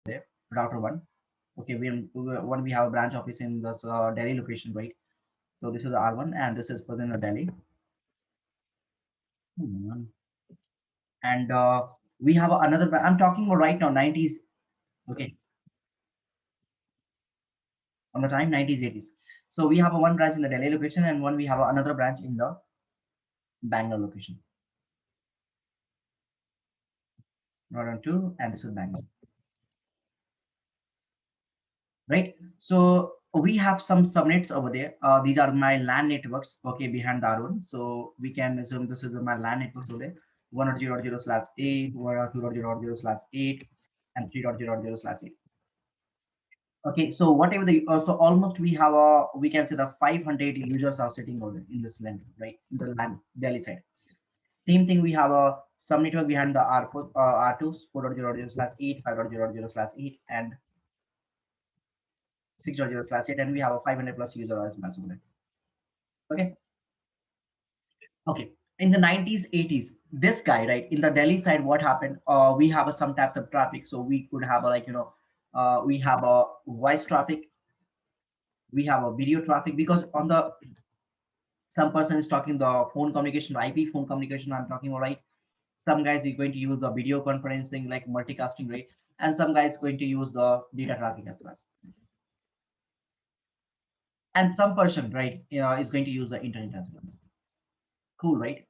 there, router one. Okay, when we have a branch office in this Delhi location, right? So this is R1 and this is present in Delhi. And we have another, I'm talking about right now, 90s, okay, on the time 90s, 80s. So we have a one branch in the Delhi location and one we have another branch in the Bangalore location. Not on two, and this is Bangalore. Right, so we have some subnets over there. These are my LAN networks, okay, behind the R1. So we can assume this is my LAN networks over there, 1.0.0/8, 1.2.0.0/8, and 3.0.0/8. Okay, so whatever the so almost we have a, we can say the 500 users are sitting over there in this LAN, right, in the LAN Delhi side. Same thing, we have a some network behind the R4 R2 4.0.0/8, 5.0.0/8, and 6.0/8, and we have a 500 plus user as massive. Okay, okay. In the 90s, 80s, this guy, right, in the Delhi side, what happened? We have some types of traffic, so we could have a, like, we have a voice traffic, we have a video traffic, because on the some person is talking the phone communication, IP phone communication I'm talking about, right? Some guys is going to use the video conferencing like multicasting, right? And some guys going to use the data traffic as well. And some person, right, is going to use the internet as well. Cool, right?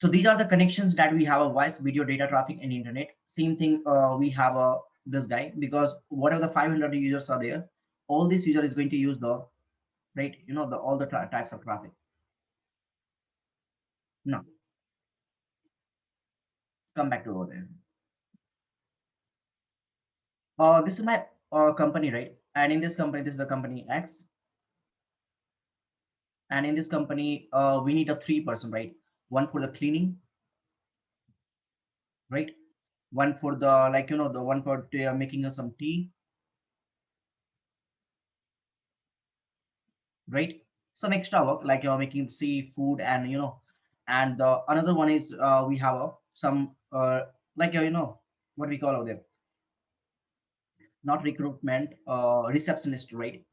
So these are the connections that we have: a voice, video, data traffic, and internet. Same thing, we have a this guy, because whatever the 500 users are there, all this user is going to use the, right, the all the types of traffic. Now come back to over there. This is my company, right? And in this company, this is the company X. And in this company, we need a 3 person, right? One for the cleaning, right? One for the, like, the one for making us some tea, right? Some extra work, like making seafood, and and another one is we have some like what we call over there, not recruitment, receptionist, right?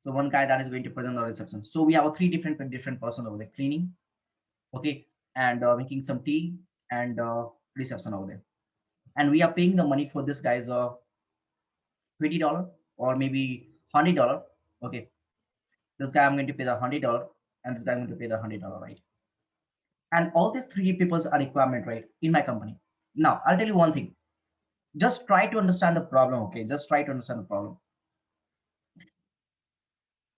So one guy that is going to present the reception. So we have a three different person over there: cleaning, okay, and making some tea, and reception over there. And we are paying the money for this guy's $20 or maybe $100. Okay, this guy I'm going to pay the $100, and this guy I'm going to pay the $100, right? And all these three people's are requirement, right, in my company. Now I'll tell you one thing. Just try to understand the problem, okay? Just try to understand the problem.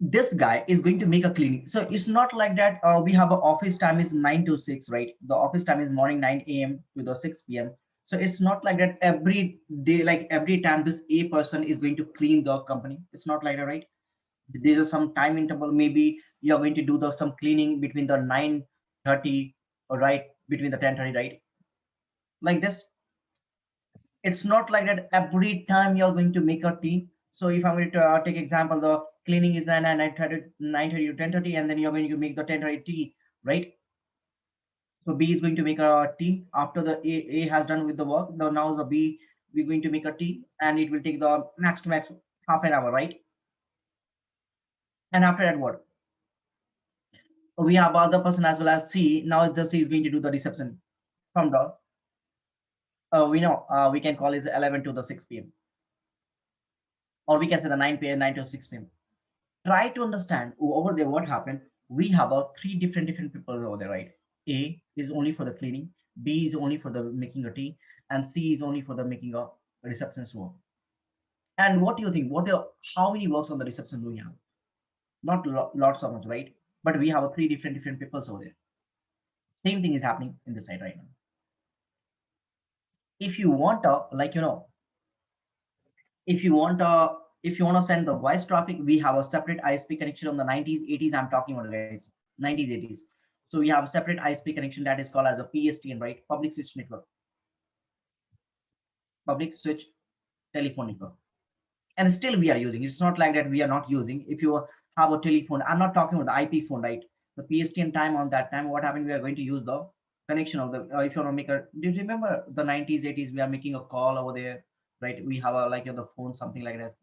This guy is going to make a clinic, so it's not like that we have a office time is 9 to 6, right? The office time is morning 9 a.m. to the 6 p.m. So it's not like that every day, like every time this a person is going to clean the company. It's not like that, right? There's some time interval. Maybe you're going to do the some cleaning between the 9:30, or right between the 10:30, right? Like this. It's not like that every time you're going to make a tea. So if I'm going to take example, the cleaning is then at 9:30 to 10:30, and then you're going to make the 10:30 tea, right? So B is going to make a tea after the A has done with the work. Now the B, we're going to make a tea, and it will take the max to max half an hour, right? And after that, what? We have other person as well as C. Now the C is going to do the reception from the, we know, we can call it 11 to the 6 p.m. or we can say the 9 p.m. 9 to 6 p.m. Try to understand over there what happened. We have a three different people over there, right? A is only for the cleaning, B is only for the making a tea, and C is only for the making a receptionist work. And what do you think? How many works on the reception do we have? Not lots of much, right? But we have three different people over there. Same thing is happening in the side right now. If you want a, like, if you want to send the voice traffic, we have a separate ISP connection on the 90s, 80s. I'm talking about, guys, 90s, 80s. So we have a separate ISP connection that is called as a PSTN, right? Public switch network, public switch telephone network. And still we are using. It's not like that we are not using. If you have a telephone, I'm not talking about the IP phone, right? The PSTN time, on that time, what happened? We are going to use the connection of the if you want to make a, do you remember the 90s 80s we are making a call over there, right? We have a like the phone, something like this,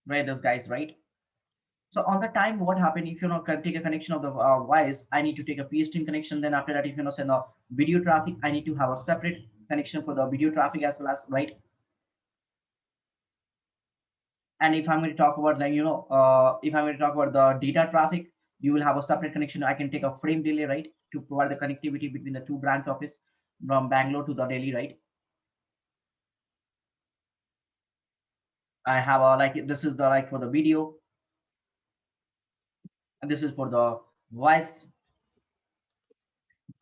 right? Those guys, right? So on the time, what happened if you know can take a connection of the wires, I need to take a PSTN connection. Then after that, if you know send a video traffic, I need to have a separate connection for the video traffic as well as, right? And if I'm going to talk about the, if I'm going to talk about the data traffic, you will have a separate connection. I can take a frame delay, right, to provide the connectivity between the two branch office from Bangalore to the Delhi, right? I have a like this is the like for the video, and this is for the voice,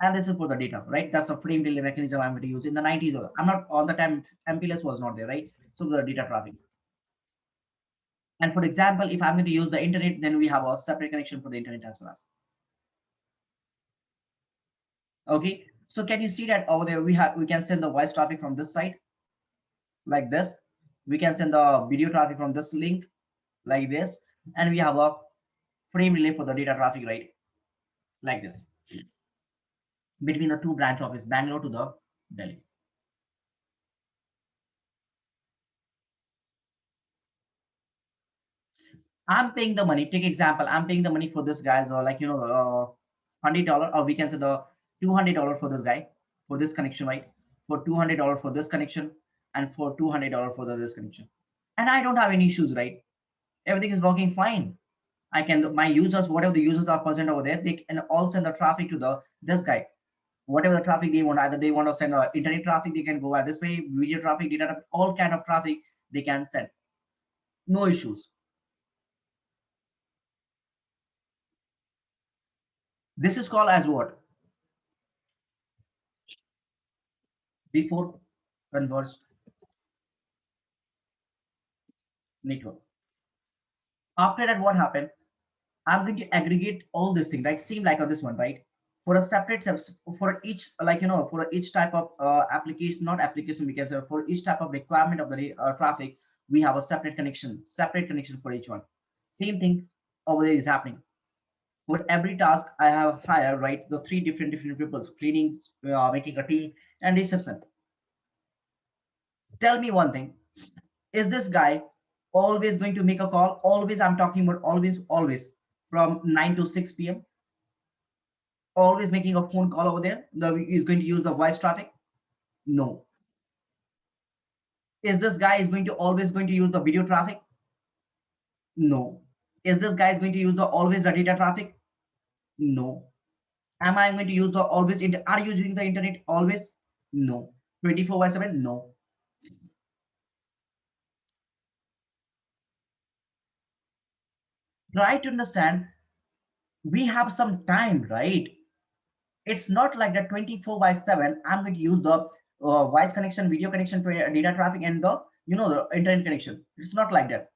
and this is for the data, right? That's a frame delay mechanism I'm going to use in the 90s. I'm not on the time MPLS was not there, right? So the data traffic. And for example, if I'm going to use the internet, then we have a separate connection for the internet as well as. Okay, so can you see that over there we can send the voice traffic from this side like this. We can send the video traffic from this link like this, and we have a frame relay for the data traffic, right? Like this between the two branch office, Bangalore to the Delhi. I'm paying the money. Take example, I'm paying the money for this guys, or like $100, or we can say the $200 for this guy for this connection, right? For $200 for this connection, and for $200 for this connection, and I don't have any issues, right? Everything is working fine. I can my users, whatever the users are present over there, they can all send the traffic to the this guy. Whatever the traffic they want, either they want to send internet traffic, they can go at this way, video traffic, data traffic, all kind of traffic they can send. No issues. This is called as what? Before converged network. After that, what happened? I'm going to aggregate all this thing, right? Seem like on this one, right? For a separate steps for each, like for each type of application, not application, because for each type of requirement of the traffic, we have a separate connection for each one. Same thing over there is happening. For every task, I have hired, right, the three different people, cleaning, making a tea, and reception. Tell me one thing: is this guy always going to make a call? Always, I'm talking about always from 9 to 6 p.m. Always making a phone call over there. Is going to use the voice traffic? No. Is this guy is going to always going to use the video traffic? No. Is this guy is going to use the always the data traffic? No. Am I going to use the always? Are you using the internet always? No. 24/7? No. Try to understand. We have some time, right? It's not like that 24/7. I'm going to use the voice connection, video connection, data traffic, and the the internet connection. It's not like that.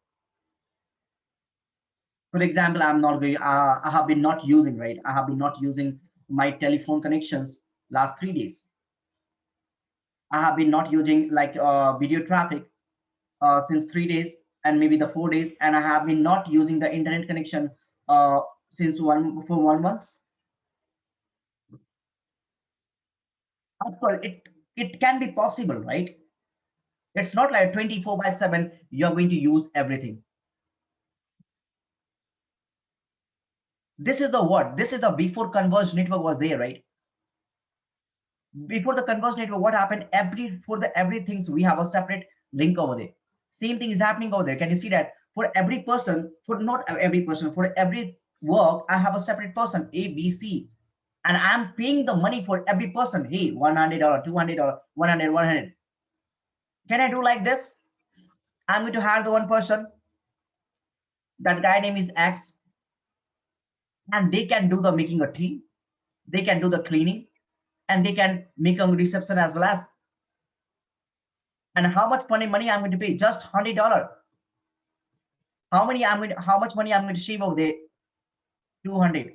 For example, I'm not going. I have been not using, right. I have been not using my telephone connections last 3 days. I have been not using like video traffic since 3 days and maybe the 4 days, and I have been not using the internet connection since one for 1 month. Of course, it can be possible, right? It's not like 24/7 you're going to use everything. This is the what? This is the before converged network was there, right? Before the converged network, what happened? For the everything, we have a separate link over there. Same thing is happening over there. Can you see that? For every person, for not every person, for every work, I have a separate person, A, B, C, and I'm paying the money for every person. Hey, $100, $200, 100, 100. Can I do like this? I'm going to hire the one person. That guy name is X, and they can do the making a tea. They can do the cleaning, and they can make a reception as well as. And how much money I'm going to pay? Just $100. How much money I'm going to save over there? 200.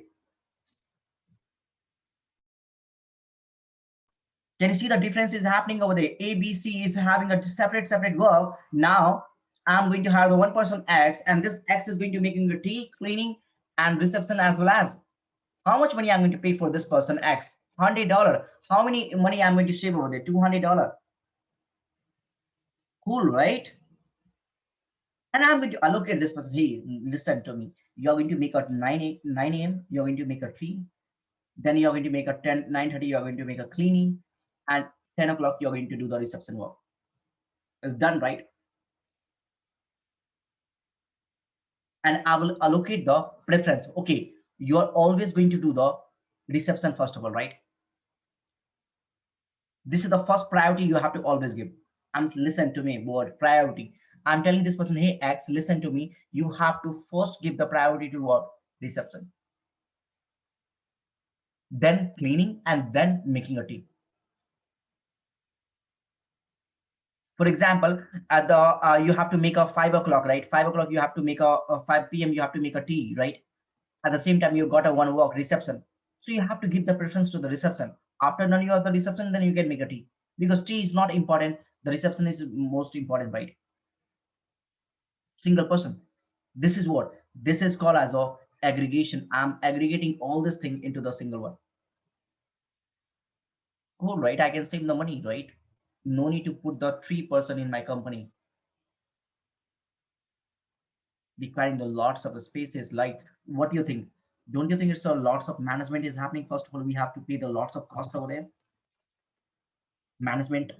Can you see the difference is happening over there? A, B, C is having a separate work. Now I'm going to have the one person X, and this X is going to making the tea, cleaning, and reception as well as. How much money I'm going to pay for this person X? $100. How many money I'm going to save over there? $200. Cool, right? And I'm going to allocate this person. Hey, listen to me. You're going to make a 9 a.m. You're going to make a tree. Then you're going to make a 9:30. You're going to make a cleaning, and 10 o'clock you're going to do the reception work. It's done, right? And I will allocate the preference. Okay, you're always going to do the reception first of all, right? This is the first priority you have to always give. And listen to me, word priority. I'm telling this person, hey X, listen to me. You have to first give the priority to what? Reception. Then cleaning, and then making a tea. For example, at the you have to make a 5 o'clock, right? 5 o'clock you have to make a 5 p.m. you have to make a tea, right? At the same time you got a one work reception, so you have to give the preference to the reception. After done you have the reception, then you can make a tea, because tea is not important, the reception is most important, right? Single person. This is what this is called as a aggregation. I'm aggregating all this thing into the single one. Cool, right? I can save the money, right? No need to put the 3 person in my company, requiring the lots of spaces. Like, what do you think? Don't you think it's a lots of management is happening? First of all, we have to pay the lots of cost over there, management,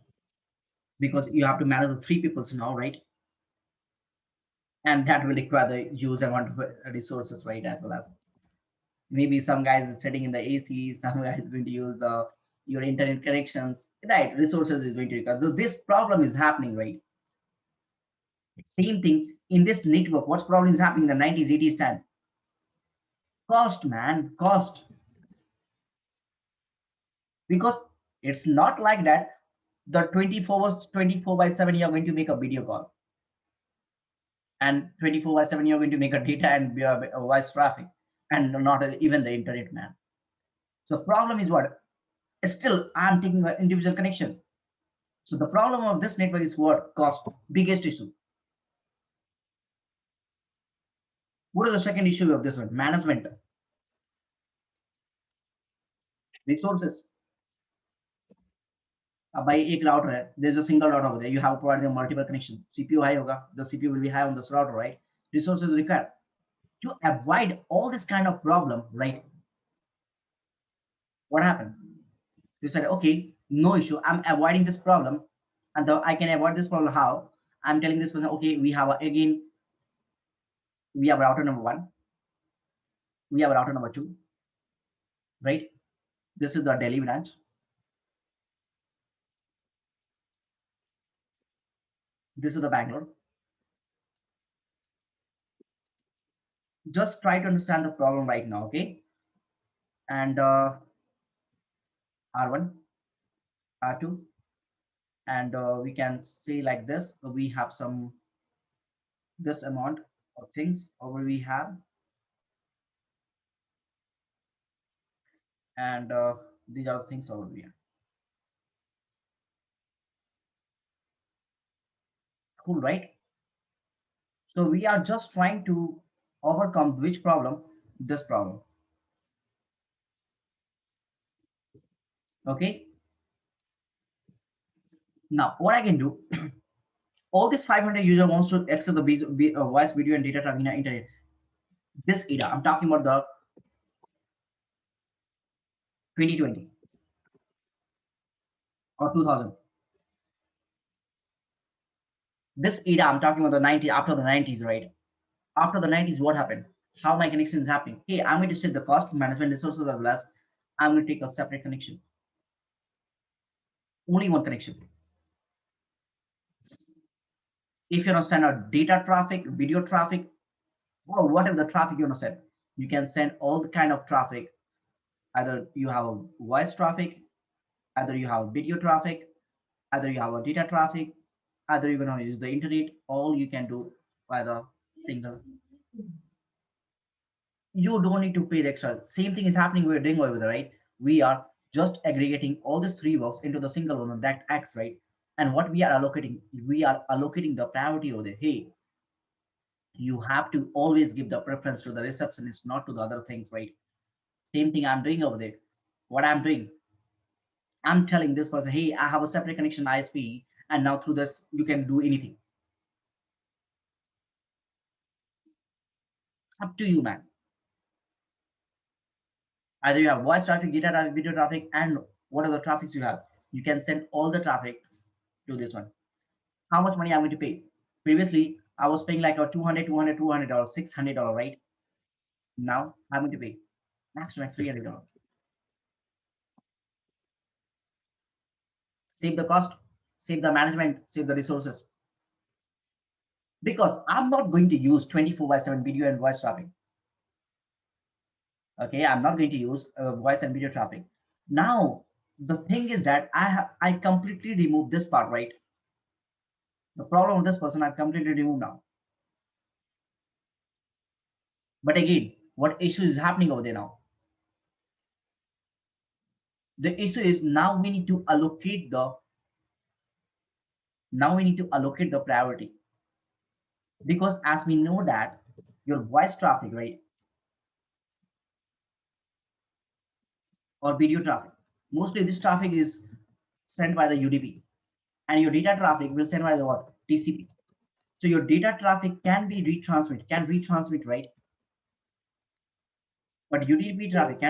because you have to manage the 3 people now, right? And that will require the huge amount of resources, right? As well as maybe some guys is sitting in the AC, some guys is going to use the your internet connections, right? Resources is going to require. So this problem is happening, right? Same thing in this network. What's problem is happening in the 90s, 80s time? Cost, man, cost. Because it's not like that the 24 by 7 you're going to make a video call, and 24 by 7 you're going to make a data and voice traffic, and not even the internet, man. So problem is what? Still I'm taking an individual connection. So the problem of this network is what? Cost, biggest issue. What is the second issue of this one? Management, resources. By एक router है, there's a single router over there, you have provided a multiple connection, CPU high होगा, the CPU will be high on this router, right? Resources required. To avoid all this kind of problem, right? What happened? You said, okay, no issue, I'm avoiding this problem. And I can avoid this problem how? I'm telling this person, okay, we have again, we have router number 1, we have router number 2, right? This is the Delhi branch. This is the Bangalore. Just try to understand the problem right now, okay? And R1, R2, and we can say like this, we have some this amount of things over we have, and these are the things over here. Cool, right? So we are just trying to overcome which problem? This problem. Okay. Now what I can do, all this 500 user wants to access the voice, video, and data traffic in the internet. This era, I'm talking about the 2020 or 2000. This era, I'm talking about the 90s, after the 90s, right? After the 90s, what happened? How my connection is happening? Hey, I'm going to save the cost management resources as well as I'm going to take a separate connection. Only one connection. If you want to send out data traffic, video traffic, or whatever the traffic you want to send, you can send all the kind of traffic. Either you have a voice traffic, either you have video traffic, either you have a data traffic, either you're going to use the internet. All you can do by the single. You don't need to pay the extra. Same thing is happening. We're doing over there, right? We are just aggregating all these three works into the single one that X, right? And what we are allocating the priority over there. Hey, you have to always give the preference to the receptionist, not to the other things, right? Same thing I'm doing over there. What I'm doing, I'm telling this person, hey, I have a separate connection ISP, and now through this you can do anything. Up to you, man. Either you have voice traffic, data traffic, video traffic, and what are the traffics you have. You can send all the traffic to this one. How much money I'm going to pay? Previously, I was paying like a 200, $200, $600, right? Now I'm going to pay max to max $300. Save the cost, save the management, save the resources. Because I'm not going to use 24/7 video and voice traffic. Okay, I'm not going to use voice and video traffic. Now, the thing is that I completely remove this part, right? The problem of this person I've completely removed now. But again, what issue is happening over there now? The issue is now we need to allocate the priority, because as we know that your voice traffic, right, or video traffic, mostly this traffic is sent by the UDP, and your data traffic will send by the what? TCP. So your data traffic can retransmit, right? But UDP traffic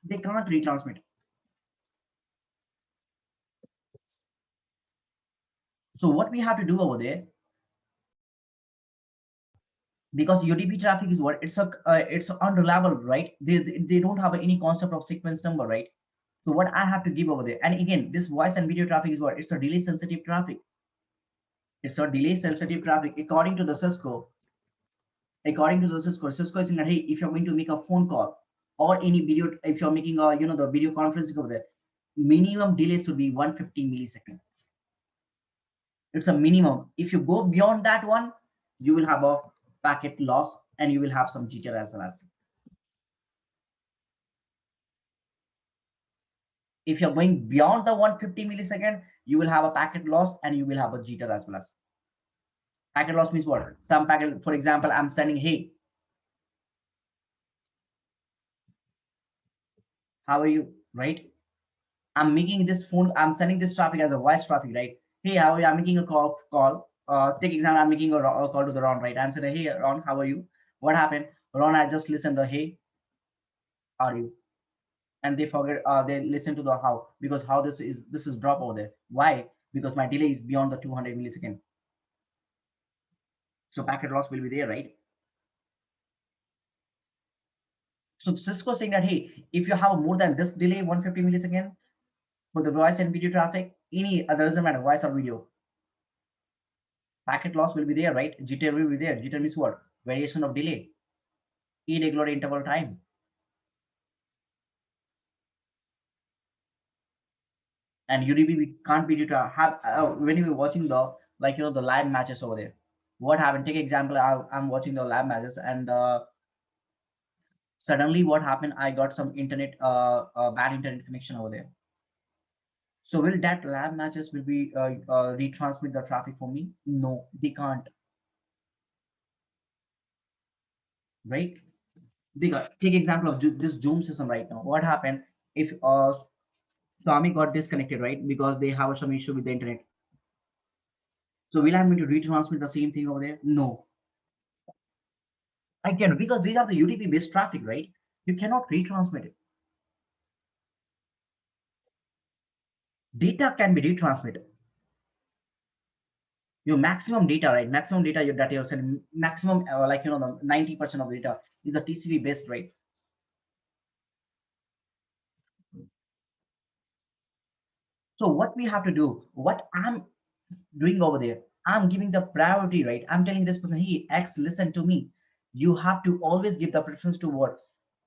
they can't retransmit. So what we have to do over there, because UDP traffic is what, it's unreliable, right? They don't have any concept of sequence number, right? So what I have to give over there, and again, this voice and video traffic is what, it's a delay sensitive traffic. It's a delay sensitive traffic according to the Cisco. Cisco is saying that, hey, if you're going to make a phone call or any video, if you're making a the video conferencing over there, minimum delay should be 150 milliseconds. It's a minimum. If you go beyond that one, you will have a packet loss and you will have some jitter as well. As if you're going beyond the 150 millisecond, you will have a packet loss and you will have a jitter as well. As packet loss means what? Some packet, for example, I'm sending, hey, how are you, right? I'm making this phone, I'm sending this traffic as a voice traffic, right? Hey, how are you? I'm making a call. Take example, I'm making a call to the Ron, right? I'm saying, hey, Ron, how are you? What happened? Ron, I just listened to, hey, how are you? And they forget, they listen to the how, because how this is drop over there. Why? Because my delay is beyond the 200 millisecond. So packet loss will be there, right? So Cisco saying that, hey, if you have more than this delay, 150 millisecond for the voice and video traffic, any other doesn't matter, voice or video, packet loss will be there, right? Jitter will be there. Jitter means what? Variation of delay, irregular interval time. And UDP we can't be to have when you're watching the the live matches over there. What happened? Take example, I'm watching the live matches and suddenly what happened? I got some internet, bad internet connection over there. So will that lab matches will be retransmit the traffic for me? No, they can't. Right? They got, take example of this Zoom system right now. What happened if Swami got disconnected, right? Because they have some issue with the internet. So will I going to retransmit the same thing over there? No, I can, because these are the UDP based traffic, right? You cannot retransmit it. Data can be retransmitted. Your maximum data, right? Maximum data that you're sending, maximum the 90% of the data is the TCP based, right? So what we have to do, what I'm doing over there, I'm giving the priority, right? I'm telling this person, hey, X, listen to me. You have to always give the preference to what?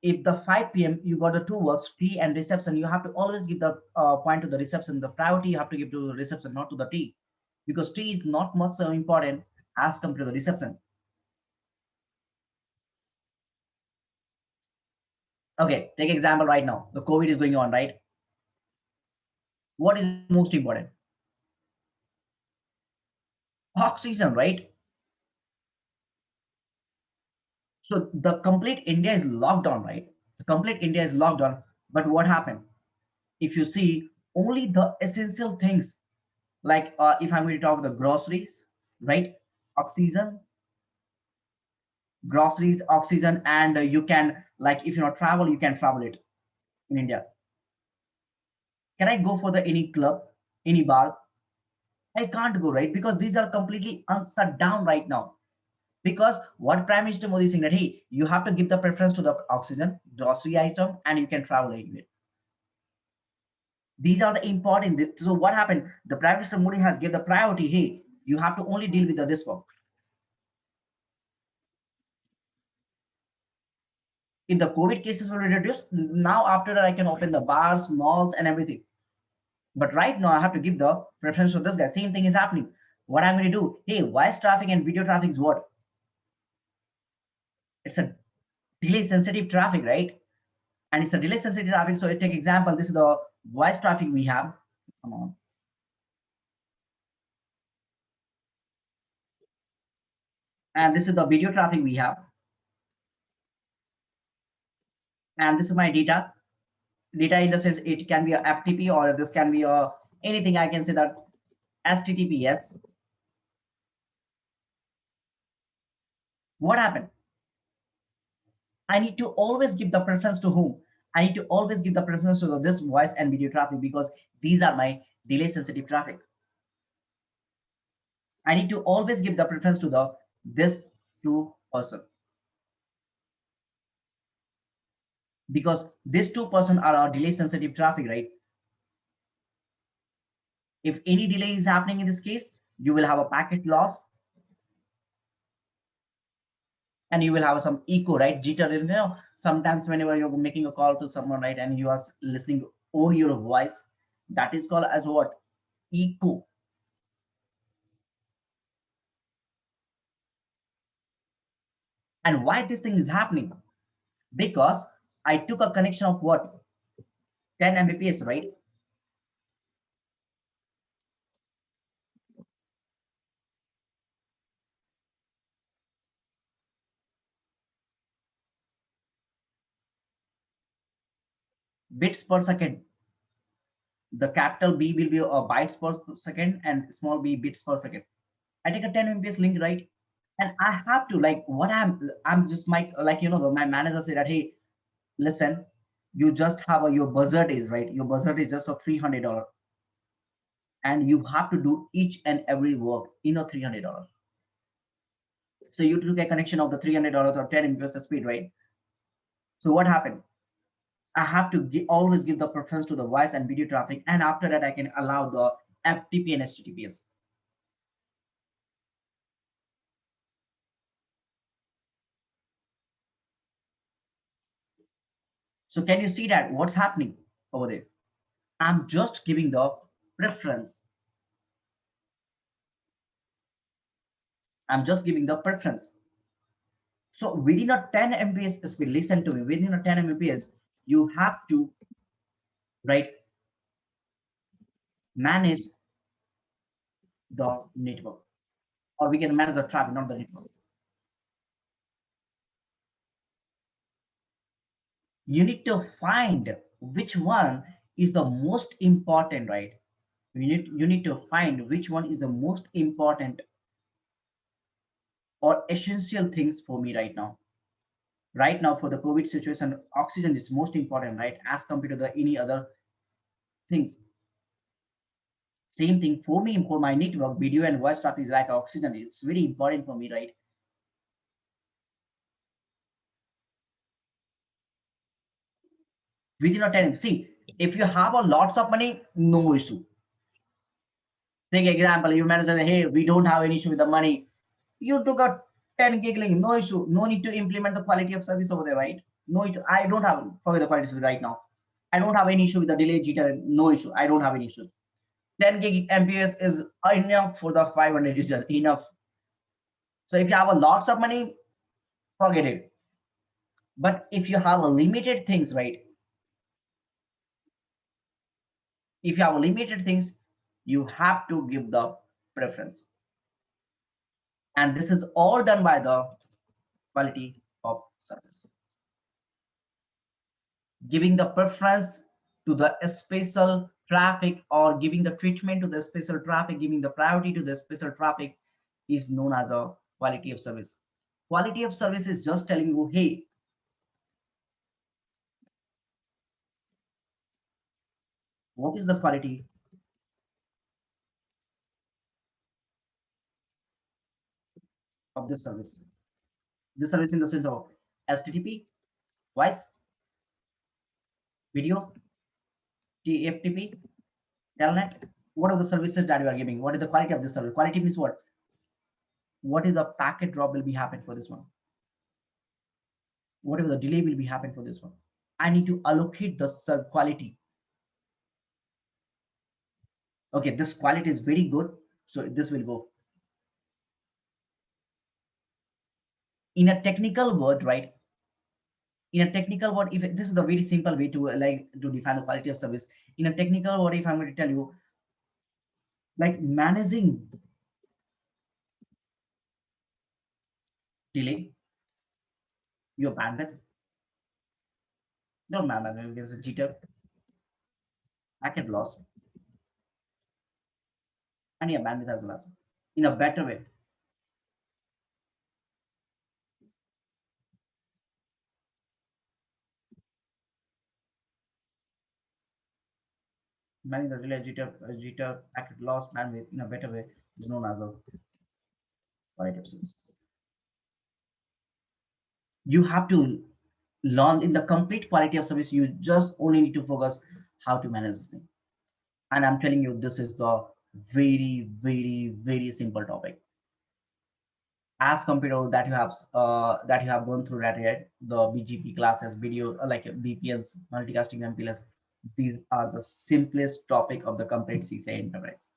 If the 5 p.m. you got the two works, T and reception, you have to always give the point to the reception. The priority you have to give to the reception, not to the T, because T is not much so important as compared to the reception. Okay, take example right now. The COVID is going on, right? What is most important? Oxygen, right? So the complete India is locked down, right? The complete India is locked down. But what happened? If you see only the essential things, like if I'm going to talk the groceries, right? Oxygen, groceries, oxygen, and you can, like, if you not travel, you can travel it in India. Can I go for the any club, any bar? I can't go, right? Because these are completely shut down right now. Because what Prime Minister Modi is saying that, hey, you have to give the preference to the oxygen, grocery item, and you can travel anywhere. These are the important. So what happened? The Prime Minister Modi has given the priority. Hey, you have to only deal with this one. If the COVID cases will reduce, now after that I can open the bars, malls, and everything. But right now I have to give the preference to this guy. Same thing is happening. What I'm going to do? Hey, voice traffic and video traffic is what? It's a delay sensitive traffic, right? And it's a delay sensitive traffic. So I take example. This is the voice traffic we have. Come on. And this is the video traffic we have. And this is my data. Data in the sense it can be a FTP or this can be a anything. I can say that HTTPS. What happened? I need to always give the preference to whom? I need to always give the preference to this voice and video traffic because these are my delay sensitive traffic. I need to always give the preference to the this two person because these two-person are our delay sensitive traffic, right? If any delay is happening in this case, you will have a packet loss and you will have some echo, right? Jitter, sometimes whenever you're making a call to someone, right, and you are listening on your voice, that is called as what? Echo. And why this thing is happening? Because I took a connection of what? 10 Mbps, right? Bits per second. The capital B will be bytes per second and small b bits per second. I take a 10 Mbps link, right? And I have to, like, what I'm just like, my manager said that, hey, listen, you just have your budget is right. Your budget is just a $300, and you have to do each and every work in a $300. So you took a connection of the $300 or 10 Mbps speed, right? So what happened? I have to always give the preference to the voice and video traffic, and after that, I can allow the FTP and HTTPS. So can you see that what's happening over there? I'm just giving the preference. I'm just giving the preference. So within a 10 Mbps speed, listen to me. Within a 10 Mbps, you have to, right, manage the network, or we can manage the traffic, not the network. You need to find which one is the most important, right? You need to find which one is the most important or essential things for me right now. Right now, for the COVID situation, oxygen is most important, right, as compared to the any other things. Same thing for me, for my network, video and voice traffic is like oxygen. It's very important for me, right? Within a 10, see, if you have a lots of money, no issue. Take example, you manage, hey, we don't have any issue with the money. You took a 10 gig link, no issue. No need to implement the quality of service over there, right? No issue. I don't have forget the quality service right now. I don't have any issue with the delay jitter. No issue. I don't have any issue. 10 gig MPS is enough for the 500 user. Enough. So if you have a lots of money, forget it. But if you have a limited things, right? If you have limited things, you have to give the preference. And this is all done by the quality of service. Giving the preference to the special traffic, or giving the treatment to the special traffic, giving the priority to the special traffic, is known as a quality of service. Quality of service is just telling you, hey, what is the quality of this service? This service in the sense of HTTP, voice, video, TFTP, telnet. What are the services that you are giving? What is the quality of this service? Quality means what? What is the packet drop will be happen for this one? Whatever the delay will be happen for this one? I need to allocate the quality. Okay, this quality is very good, so this will go. In a technical word, right? In a technical word, if this is the very simple way to to define the quality of service. In a technical word, if I'm going to tell you, like managing delay, your bandwidth, no bandwidth, there's a jitter, packet loss, and your bandwidth as well as in a better way. Managing the delay, jitter, packet loss, bandwidth in a better way is known as a quality of service. You have to learn in the complete quality of service. You just only need to focus how to manage this thing. And I'm telling you, this is the very simple topic as compared to that you have gone through that, right? The BGP classes, video like VPNs, multicasting MPLS. These are the simplest topic of the complete CCIE enterprise.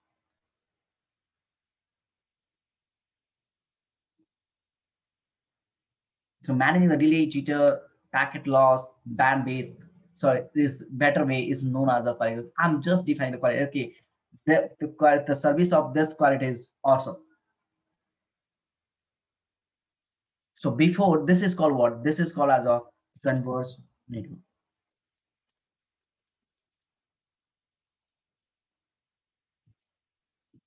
So managing the delay, jitter, packet loss, bandwidth. So this better way is known as a quality. I'm just defining the quality. Okay, the service of this quality is awesome. So before, this is called what? This is called as a converged network.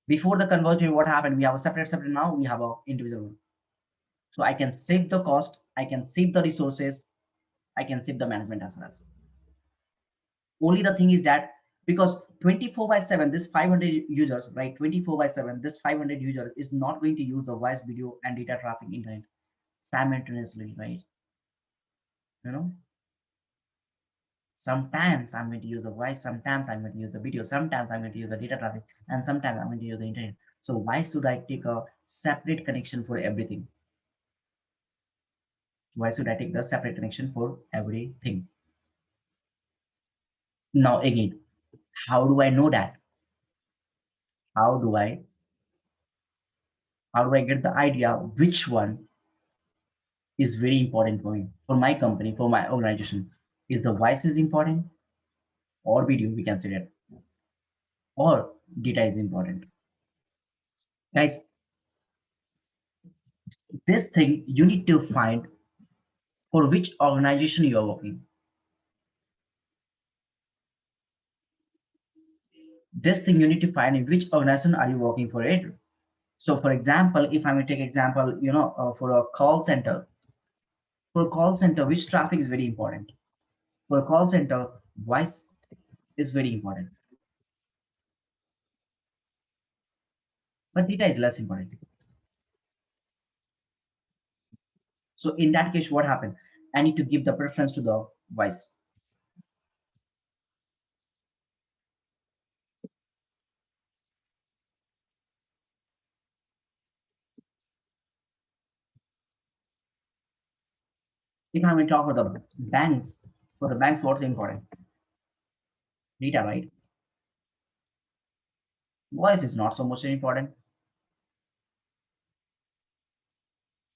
Before the converged network, what happened? We have a separate. Now we have a individual one. So I can save the cost. I can save the resources. I can save the management as well. Only the thing is that because 24 by 7, this 500 users, right? 24 by 7, this 500 user is not going to use the voice, video, and data traffic internet simultaneously, right? You know, sometimes I'm going to use the voice, sometimes I'm going to use the video, sometimes I'm going to use the data traffic, and sometimes I'm going to use the internet. So why should I take a separate connection for everything? Why should I take the separate connection for everything? Now again, how do I know that? How do I get the idea which one is very important for me, for my company, for my organization? Is the voice is important, or video we can say that, or data is important? Guys, this thing you need to find for which organization you are working. This thing you need to find in which organization are you working for it. So for example, if I may take example, for a call center, which traffic is very important? For a call center, voice is very important, but data is less important. So in that case, what happened? I need to give the preference to the voice. If I'm going to talk about the banks, for the banks, what's important? Data, right? Voice is not so much important.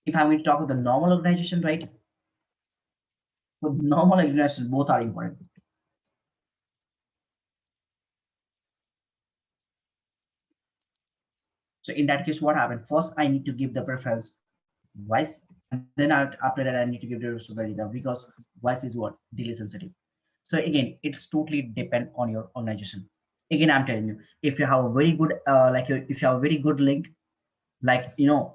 If I'm going to talk about the normal organization, right? For normal organization, both are important. So in that case, what happened? First, I need to give the preference voice, and then after that, I need to give the rest of the data, because voice is what? Delay sensitive. So again, it's totally depend on your organization. Again, I'm telling you, if you have a very good, if you have a very good link, like if you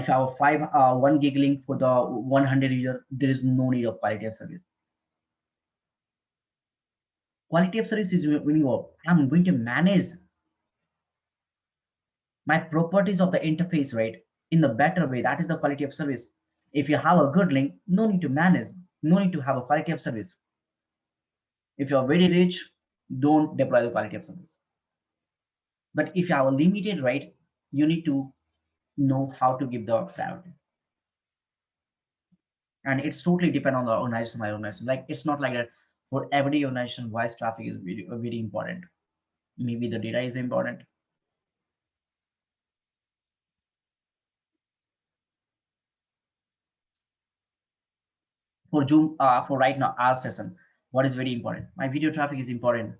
have a 1 gig link for the 100 user, there is no need of quality of service. Quality of service is when I'm going to manage my properties of the interface, right, in the better way. That is the quality of service. If you have a good link, no need to manage, no need to have a quality of service. If you're very rich, don't deploy the quality of service. But if you have a limited, right, you need to know how to give the priority. And it's totally depend on the organization by organization. Like, it's not like that for every organization voice traffic is very, very important. Maybe the data is important. For Zoom, for right now, our session, what is very important? My video traffic is important.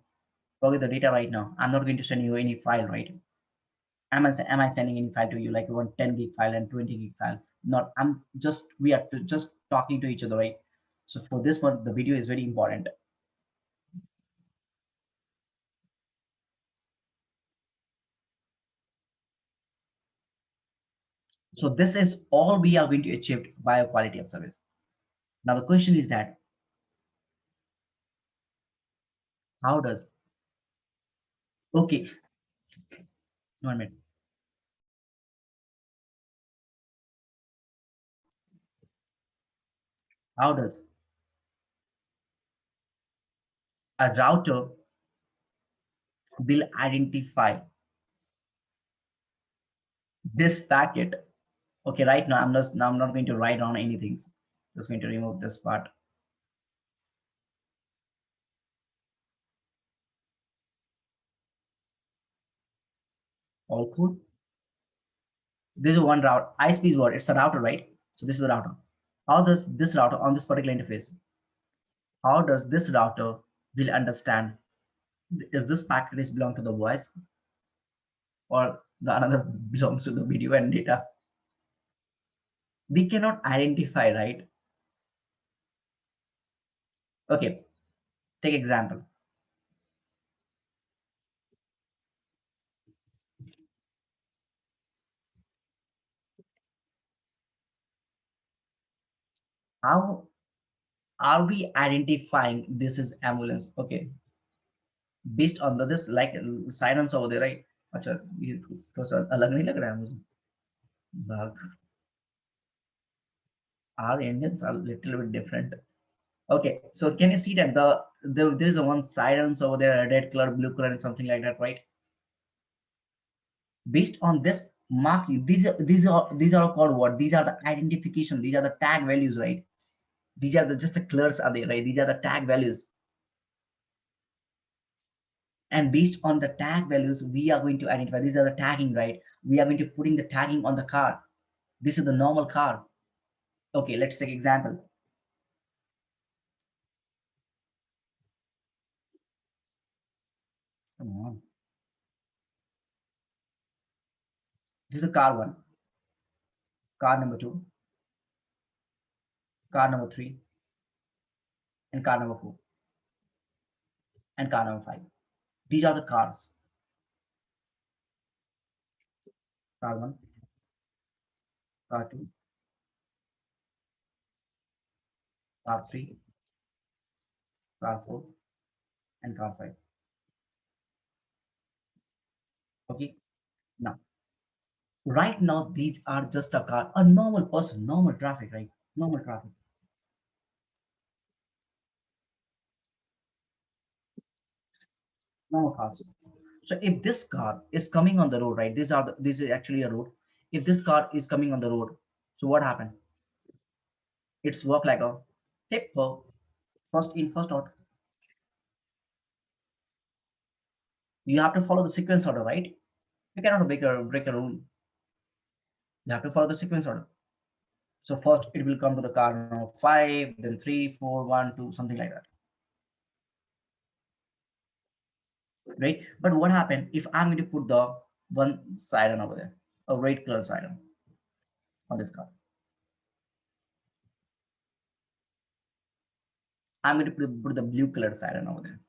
Forget the data right now. I'm not going to send you any file, right? Am I sending any file to you, like one 10 gig file and 20 gig file? Not. I'm just, we are just talking to each other, right? So for this one, the video is very important. So this is all we are going to achieve by a quality of service. Now the question is that, how does, okay, 1 minute. How does a router will identify this packet? Okay, right now I'm not going to write down anything. Just going to remove this part. All cool. This is one route. ISP is what? It's a router, right? So this is the router. How does this router on this particular interface? How does this router will understand, is this packet is belong to the voice, or the another belongs to the video and data? We cannot identify, right? Okay, take example. How are we identifying this is ambulance? Okay, based on this, like silence over there, right? अच्छा, ये तो sir अलग नहीं लग रहा है मुझे. But our Indians are little bit different. Okay, so can you see that there's a one silence over there, red color, blue color, and something like that, right? Based on this marking, these are called what? These are the identification. These are the tag values, right? These are the just the colors are there, right? These are the tag values. And based on the tag values, we are going to identify. These are the tagging, right? We are going to putting the tagging on the card. This is the normal card. Okay, let's take example. Come on. This is the car one, car number two, car number three, and car number four, and car number five. These are the cars. Car one, car two, car three, car four, and car five. Okay. Now, right now, these are just a car, a normal person, normal traffic, right? Normal traffic, normal cars. So if this car is coming on the road, right? This is actually a road. If this car is coming on the road, so what happened? It's work like a hippo, first in, first out. You have to follow the sequence order, right? You cannot break a rule. You have to follow the sequence order. So first it will come to the car number five, then three, four, one, two, something like that, right? But what happened if I'm going to put the one siren over there, a red color siren on this car. I'm going to put the blue color siren over there.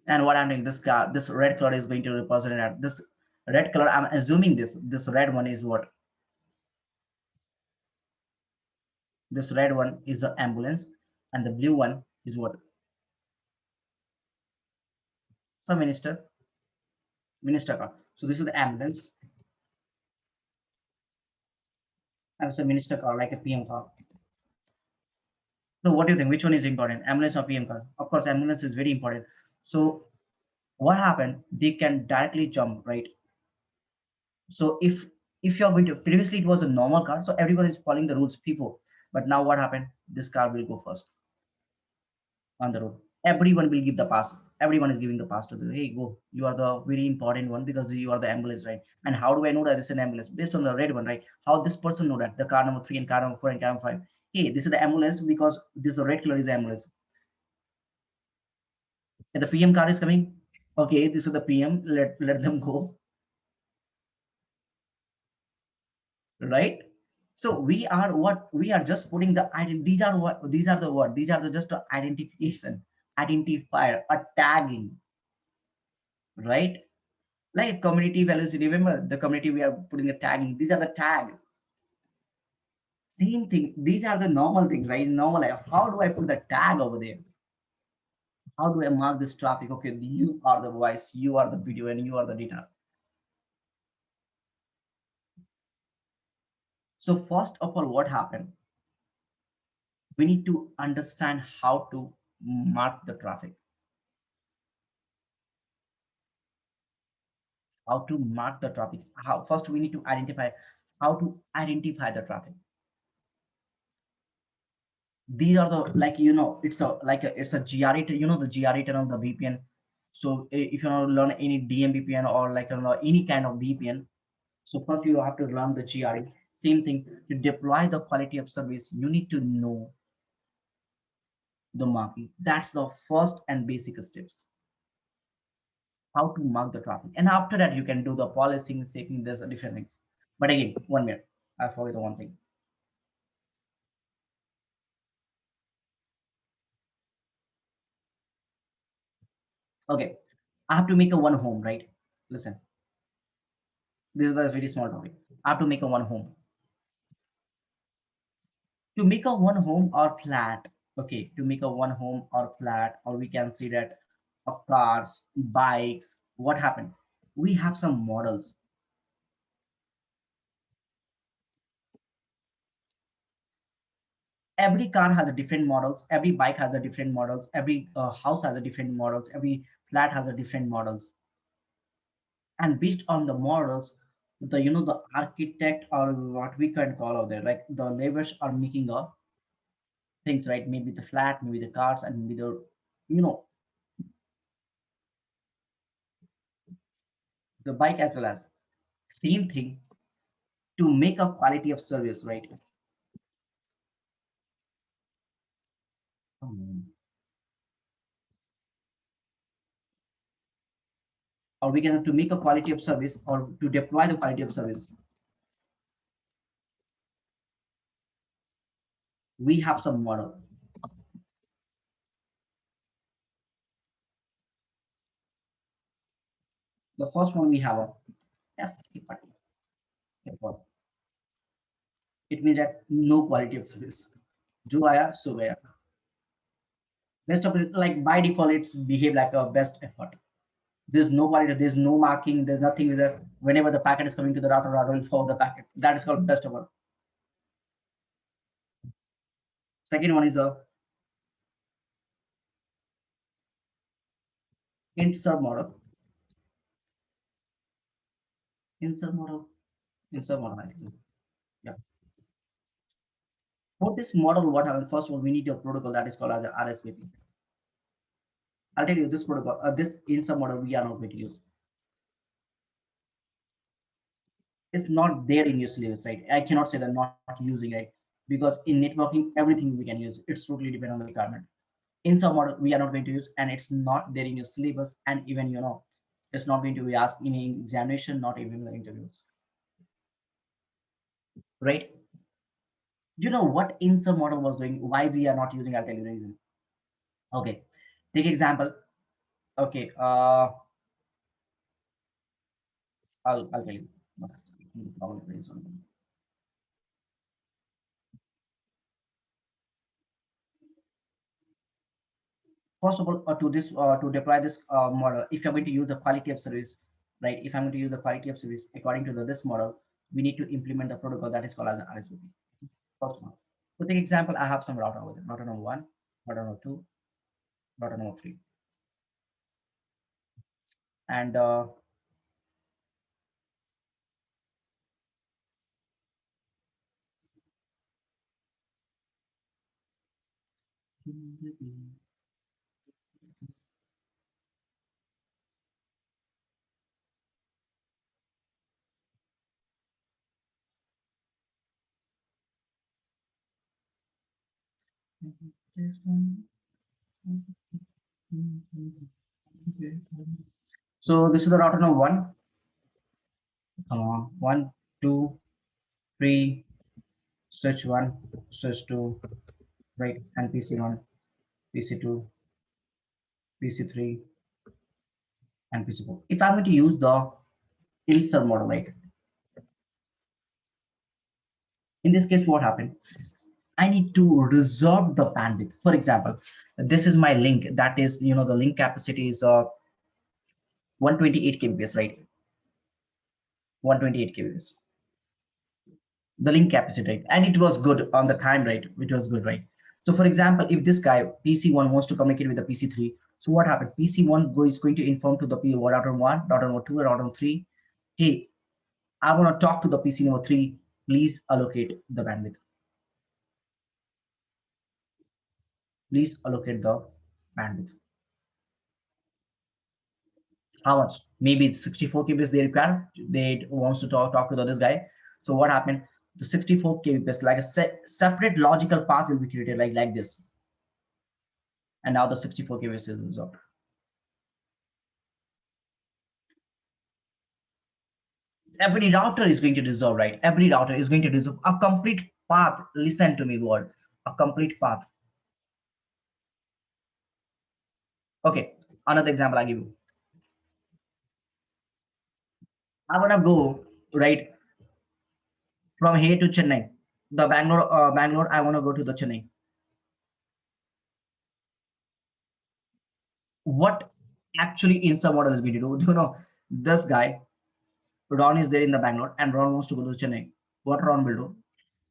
And what I'm doing, this car, this red color is going to represent that this red color. I'm assuming this red one is what? This red one is the ambulance, and the blue one is what? Some minister car. So this is the ambulance, and it's a minister car, like a PM car. So what do you think? Which one is important, ambulance or PM car? Of course, ambulance is very important. So what happened? They can directly jump, right? So if you're going to, previously it was a normal car, so everyone is following the rules before. But now what happened? This car will go first on the road. Everyone will give the pass. Everyone is giving the pass to the, hey, go. You are the very important one because you are the ambulance, right? And how do I know that this is an ambulance? Based on the red one, right? How this person know that the car number 3 and car number 4 and car number 5? Hey, this is the ambulance because this red color is the ambulance. And the PM car is coming. Okay, this is the PM. Let them go, right? So we are what we are just putting the identity. These are what these are the what these are the just a identification, identifier, a tagging, right? Like community values. Remember the community we are putting the tagging. These are the tags. Same thing. These are the normal things, right? Normal life. How do I put the tag over there? How do I mark this traffic? Okay, you are the voice, you are the video, and you are the data. So first of all, what happened? We need to understand how to mark the traffic. How to mark the traffic. How first we need to identify how to identify the traffic. These are the, like, it's a like a it's a GRE, the GRE on the VPN. So if you want to learn any DMVPN or like any kind of VPN, so first you have to learn the GRE. Same thing, to deploy the quality of service, you need to know the marking. That's the first and basic steps. How to mark the traffic, and after that you can do the policing, saving, there's different things. But again, 1 minute, I forgot the one thing. Okay, I have to make a one home, right? Listen, this is a very small topic. I have to make a one home. To make a one home or flat, okay, to make a one home or flat, or we can see that of cars, bikes, what happened? We have some models. Every car has a different models, every bike has a different models, every house has a different models, every flat has a different models. And based on the models, the the architect, or what we can call out there, like the neighbors are making a things, right? Maybe the flat, maybe the cars, and maybe the you know the bike as well. As same thing, to make a quality of service, right? Um, or we can, to make a quality of service or to deploy the quality of service, we have some model. The first one we have a FTP. It means that no quality of service. जो आया सो गया. Best of it, like by default, it's behave like a best effort. There's no quality, there's no marking, there's nothing with it. Whenever the packet is coming to the router will follow the packet. That is called best effort. Second one is a insert model. Insert model. Insert model, I think so. Yeah. For this model, what happens? First of all, we need a protocol that is called as a RSVP. I'll tell you this protocol, this insert model we are not going to use. It's not there in your syllabus, right? I cannot say that not using it. because in networking, everything we can use. It's totally depend on the requirement. In some model, we are not going to use, and it's not there in your syllabus, and even it's not going to be asked in an examination, not even in the interviews, right? You know what in some model was doing? Why we are not using? I'll tell you the reason. Okay, take example. Okay, I'll tell you. What the problem is. First of all, to deploy this model, if you're going to use the quality of service, right? If I'm going to use the quality of service according to this model, we need to implement the protocol that is called as an RSVP. First one. So take example, I have some router over there. Router number one, router number two, router number three, and so this is the router number one. One, two, three, switch one, switch two, right, and PC one, PC two, PC three, and PC four. If I'm going to use the ILSER model, right, in this case, what happened? I need to reserve the bandwidth. For example, this is my link. That is, the link capacity is 128 kbps, right? 128 kbps. The link capacity, right? And it was good on the time, right? It was good, right? So, for example, if this guy PC1 wants to communicate with the PC3, so what happened? PC1 is going to inform to the router one, router number two, router number three. Hey, I want to talk to the PC number three. Please allocate the bandwidth. Please allocate the bandwidth. How much? Maybe it's 64 kbps they require. They wants to talk to this guy. So what happened? The 64 kbps, like a separate logical path will be created like this. And now the 64 kbps is resolved. Every router is going to resolve, right? Every router is going to resolve a complete path. Listen to me, word. A complete path. Okay. Another example I give you. I wanna go right from here to Chennai. The Bangalore. I wanna go to the Chennai. What actually INSA model is going to do? This guy Ron is there in the Bangalore and Ron wants to go to Chennai. What Ron will do?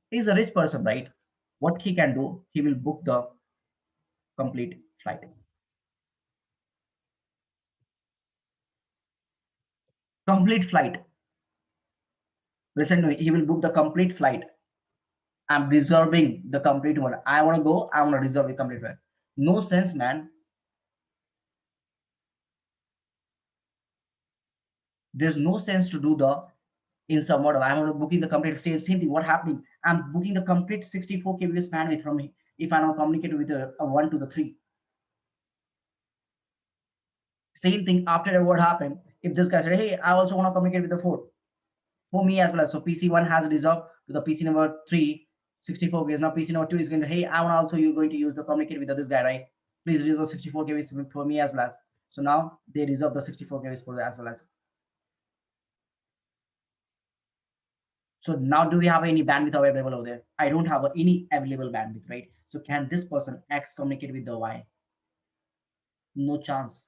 He's a rich person, right? What he can do? He will book the complete flight. Complete flight. Listen to me. He will book the complete flight. I'm reserving the complete one. I want to go. I want to reserve the complete flight. No sense, man. There's no sense to do the in some model. I'm booking the complete same thing. What happening? I'm booking the complete 64 kbps bandwidth from me if I don't communicate with a one to the three. Same thing after what happened. If this guy said, hey, I also want to communicate with the four, for me as well. So PC1 has resolved to the PC number three, 64 kbps. Now PC number two is going to, hey, I want also you going to use the communicate with this guy, right? Please resolve 64 kbps for me as well as. So now they reserve the 64 kbps for as well as. So now do we have any bandwidth available over there? I don't have any available bandwidth, right? So can this person X communicate with the Y? No chance.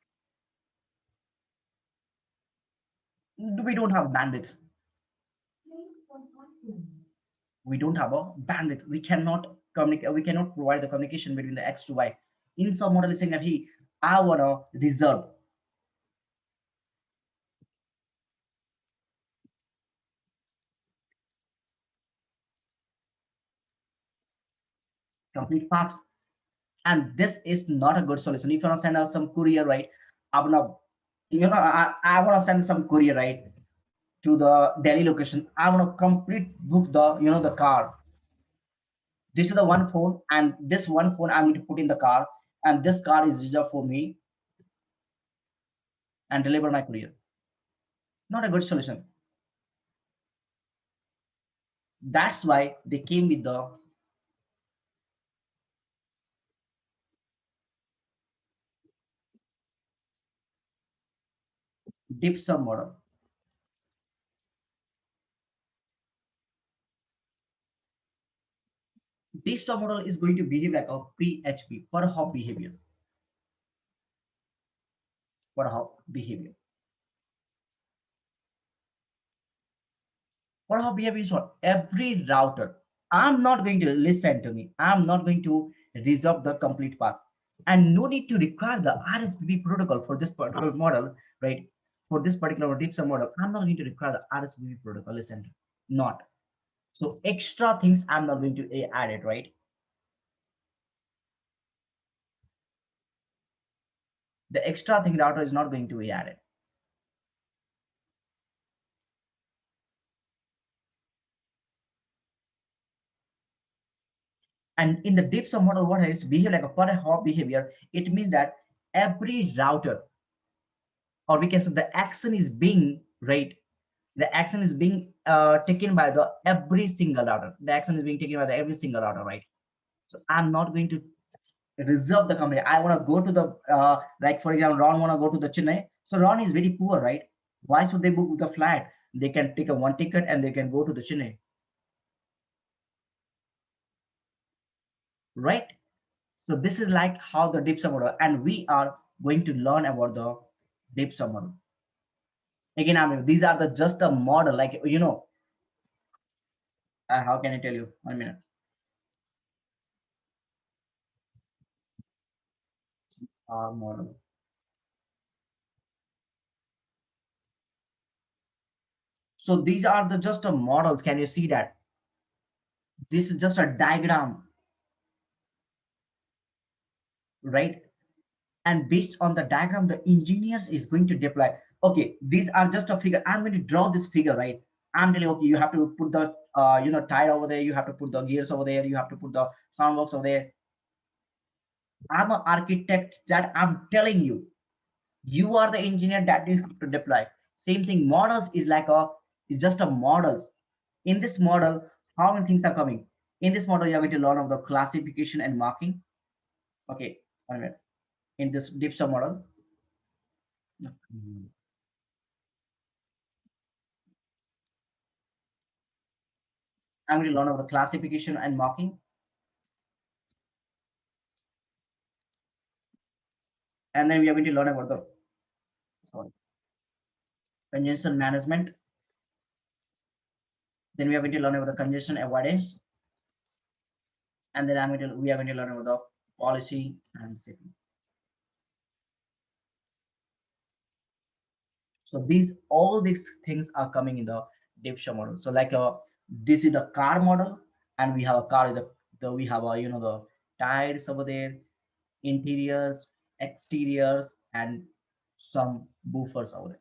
We don't have bandwidth. We don't have a bandwidth. We cannot communicate. We cannot provide the communication between the X to Y. In some model is saying that, hey, I want to reserve complete path. And this is not a good solution. If you want to send out some courier, right? I want to, I want to send some courier, right, to the Delhi location. I want to complete book the, the car. This is the one phone, and this one phone I'm going to put in the car, and this car is reserved for me and deliver my courier. Not a good solution. That's why they came with the deep sub model. Deep sub model is going to behave like a PHP, per hop behavior. Per hop behavior. Per hop behavior is what? Every router. I'm not going to listen to me. I'm not going to reserve the complete path. And no need to require the RSVP protocol for this particular model, right? For this particular deep sub model, I'm not going to require the RSVP protocol. Listen, not. So extra things I'm not going to add it, right? The extra thing router is not going to be added. And in the deep sub model, what is behave like a per hop behavior? It means that every router, or we can say the action is being, right? The action is being taken by the every single router. The action is being taken by the every single router, right? So I'm not going to reserve the company. I want to go to the like for example, Ron want to go to the Chennai. So Ron is very poor, right? Why should they book the flight? They can take a one ticket and they can go to the Chennai, right? So this is like how the deep sub model, and we are going to learn about the deep sub model. Again, I mean, these are the just a model, like how can I tell you? 1 minute. Model. So these are the just a models. Can you see that? This is just a diagram, right? And based on the diagram, the engineers is going to deploy. Okay, these are just a figure. I'm going to draw this figure, right? I'm telling you, okay, you have to put the tire over there, you have to put the gears over there, you have to put the sound box over there. I'm an architect that I'm telling you. You are the engineer that you have to deploy. Same thing, models is like a, it's just a models. In this model, how many things are coming? In this model, you're going to learn of the classification and marking. Okay, 1 minute. In this deep sub model, I'm going to learn of the classification and marking, and then we are going to learn about the sorry, congestion management. Then we are going to learn about the congestion avoidance, and then we are going to learn about the policy and safety. So these all these things are coming in the Devsha model. So like this is the car model, and we have a car. We have a the tires over there, interiors, exteriors, and some buffers over there.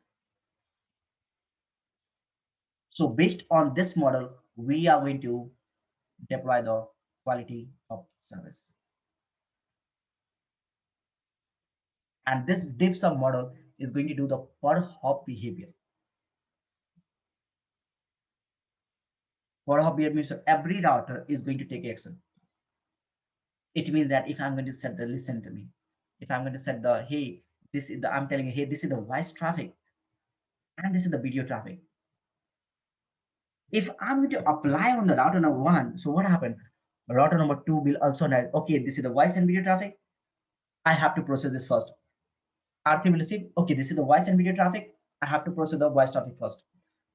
So based on this model, we are going to deploy the quality of service. And this diff sum model is going to do the per hop behavior. Per hop behavior means every router is going to take action. It means that if I'm going to set the listen to me, if I'm going to set the hey, this is the I'm telling you, hey, this is the voice traffic and this is the video traffic. If I'm going to apply on the router number one, so what happened? Router number two will also know, okay, this is the voice and video traffic. I have to process this first. R3 will receive, okay, this is the voice and video traffic. I have to process the voice traffic first.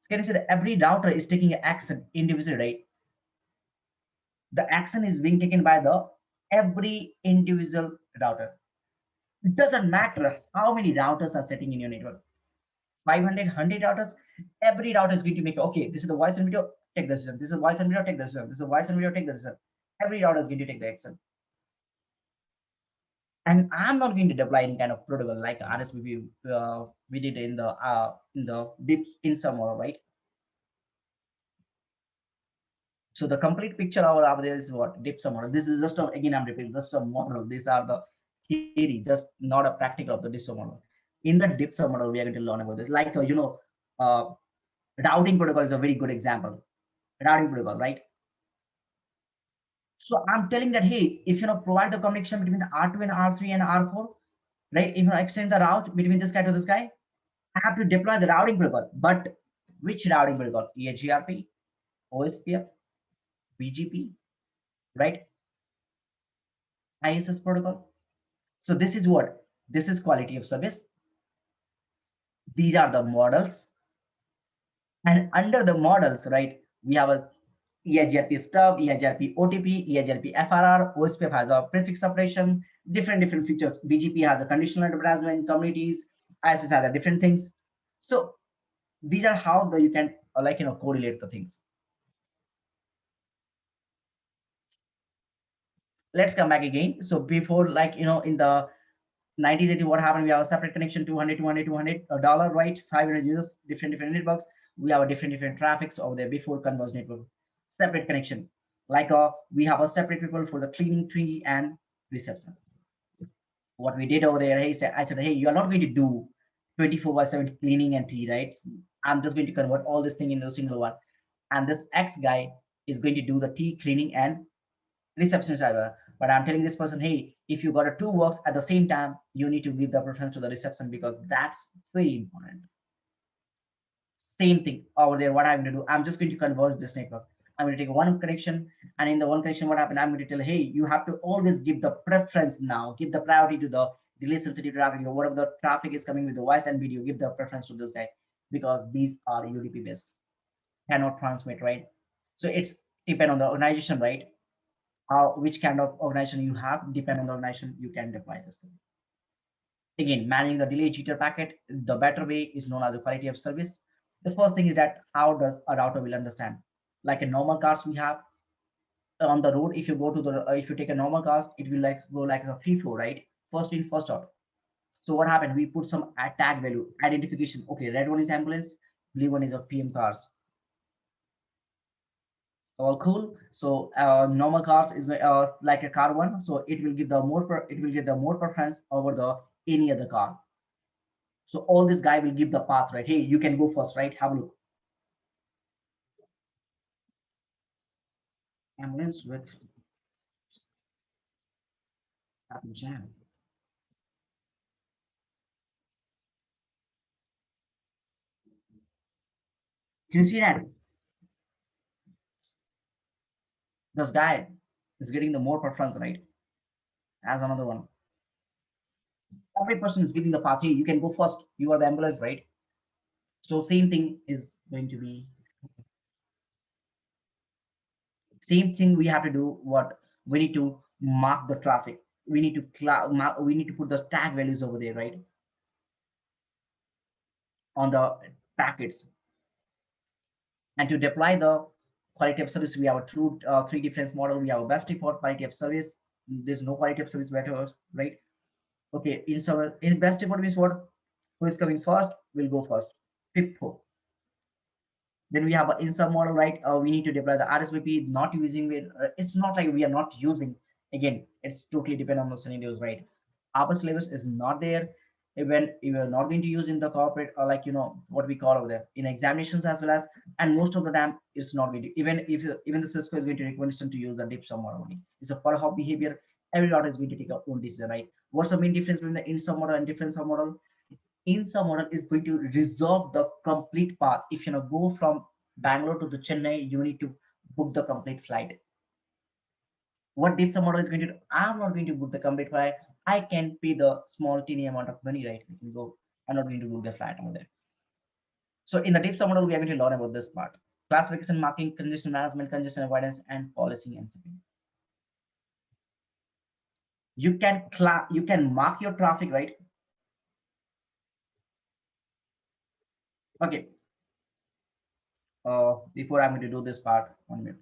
So can you see that every router is taking an action individually, right? The action is being taken by the every individual router. It doesn't matter how many routers are setting in your network. 500, 100 routers, every router is going to make, okay, this is the voice and video, take the decision. This is voice and video, take the decision. This is voice and video, take the decision. Every router is going to take the action. And I'm not going to deploy any kind of protocol like RSVP we did in the deep in some model, right? So the complete picture over there is what DIPSA model. This is just a, again I'm repeating, just a model. These are the theory, just not a practical of the DIPSA model. In the DIPSA model, we are going to learn about this. Like uh, routing protocol is a very good example. Routing protocol, right? So I'm telling that hey, if provide the connection between the R2 and R3 and R4, right? If extend the route between this guy to this guy, I have to deploy the routing protocol. But which routing protocol? EHGRP, OSPF, BGP, right? ISS protocol. So this is what? This is quality of service. These are the models. And under the models, right, we have a EIGRP stub, EIGRP OTP, EIGRP FRR, OSPF has a prefix separation, different features. BGP has a conditional advertisement, communities, ISS has a different things. So these are how you can correlate the things. Let's come back again. So before, in the 1980, what happened? We have a separate connection, 200, $200, right? 500 users, different networks. We have a different traffics over there before converged network. Separate connection. We have a separate people for the cleaning tree and reception. What we did over there, I said, hey, you are not going to do 24/7 cleaning and tree, right? I'm just going to convert all this thing into a single one. And this X guy is going to do the tea cleaning and reception server. But I'm telling this person, hey, if you got a two works at the same time, you need to give the preference to the reception because that's very important. Same thing over there. What I'm going to do, I'm just going to converge this network. I'm going to take one connection, and in the one connection, what happened? I'm going to tell, hey, you have to always give the preference now, give the priority to the delay sensitive traffic, or whatever the traffic is coming with the voice and video, give the preference to this guy because these are UDP based, cannot transmit, right? So it's depend on the organization, right? Which kind of organization you have, depend on the organization, you can deploy this thing. Again, managing the delay jitter packet, the better way is known as the quality of service. The first thing is that how does a router will understand? Like a normal cars we have on the road, if you go to the, if you take a normal cars, it will go like a FIFO, right? First in, first out. So what happened? We put some tag value, identification. Okay, red one is ambulance, blue one is a PM cars. All cool. So normal cars is like a car one, so it will give the more preference over the any other car. So all this guy will give the path, right? Hey, you can go first, right? Have a look. Ambulance with traffic jam. Can you see that? This guy is getting the more preference, right? As another one. Every person is giving the path. Hey, you can go first. You are the ambulance, right? So same thing is going to be same thing. We have to do what we need to mark the traffic. We need to we need to put the tag values over there, right? On the packets. And to deploy the quality of service, we have a three different model. We have a best default quality of service. There's no quality of service better, right? Okay, in best default means what? Who is coming first will go first. FIFO. Then we have an insert model, right? We need to deploy the RSVP, not using it. It's not like we are not using. Again, it's totally depend on the scenarios, right? Our syllabus is not there. Even you are not going to use in the corporate or what we call over there in examinations as well as, and most of the time it's not going to. Even the Cisco is going to recommend to use the DIPSA model only. It's a per hop behavior. Every router is going to take a own decision, right? What's the main difference between the insert model and different sub model? INSA model is going to resolve the complete path. If you go from Bangalore to the Chennai, you need to book the complete flight. What DIPSA model is going to do? I'm not going to book the complete flight. I can pay the small teeny amount of money, right? I can go. I'm not going to book the flight over there. So in the DIPSA model, we are going to learn about this part: classification, marking, congestion management, congestion avoidance, and policing and shipping. You can mark your traffic, right? Okay. Before I'm going to do this part, 1 minute.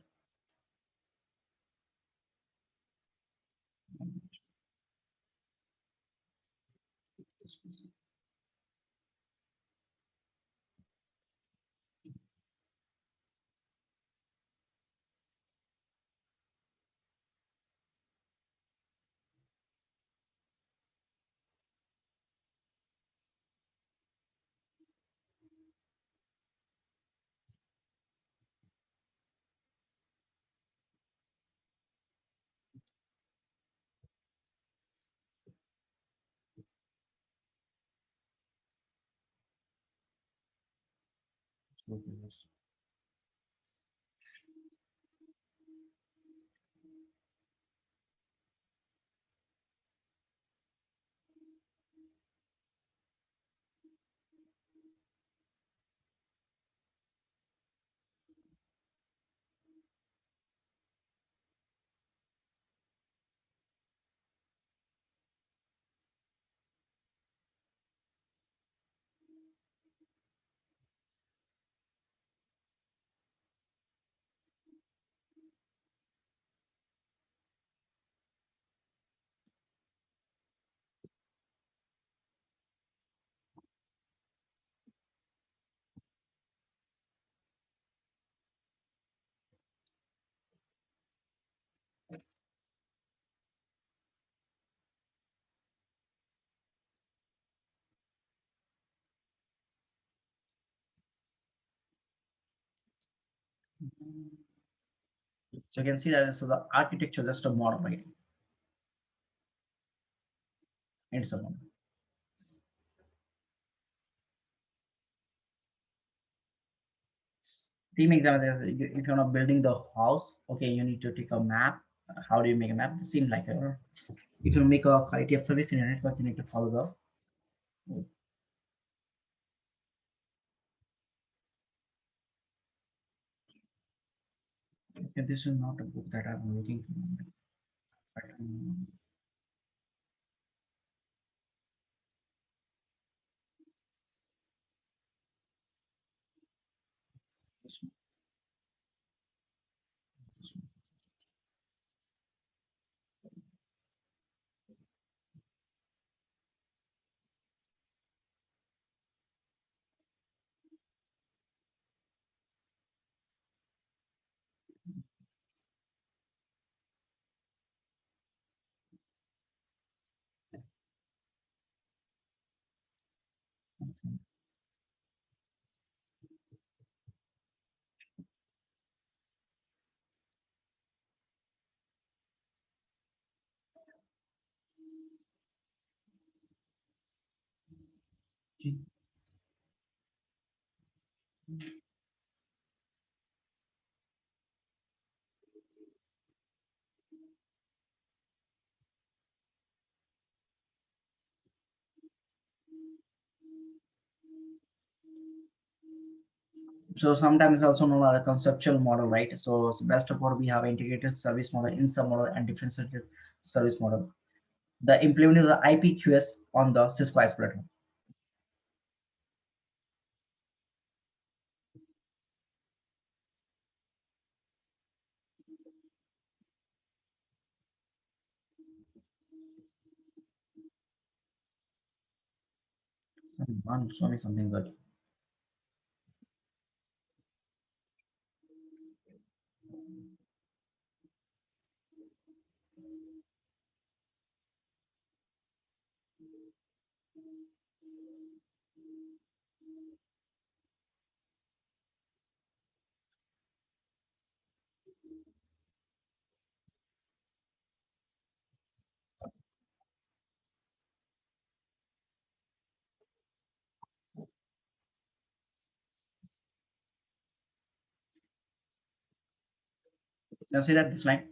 Okay, yes. So you can see that so the architecture just a model, right? It's a model. Team example, if you're not building the house, okay, you need to take a map. How do you make a map? It seems like if you make a quality of service in your network, you need to follow the. Okay, this is not a book that I'm looking for. But, this one, this one. So sometimes it's also known as a conceptual model, right? So best of all, we have integrated service model, in-sub model, and differentiated service model. The implementing of the IPQS on the CCIE platform. One, show me something good. Now see that this line.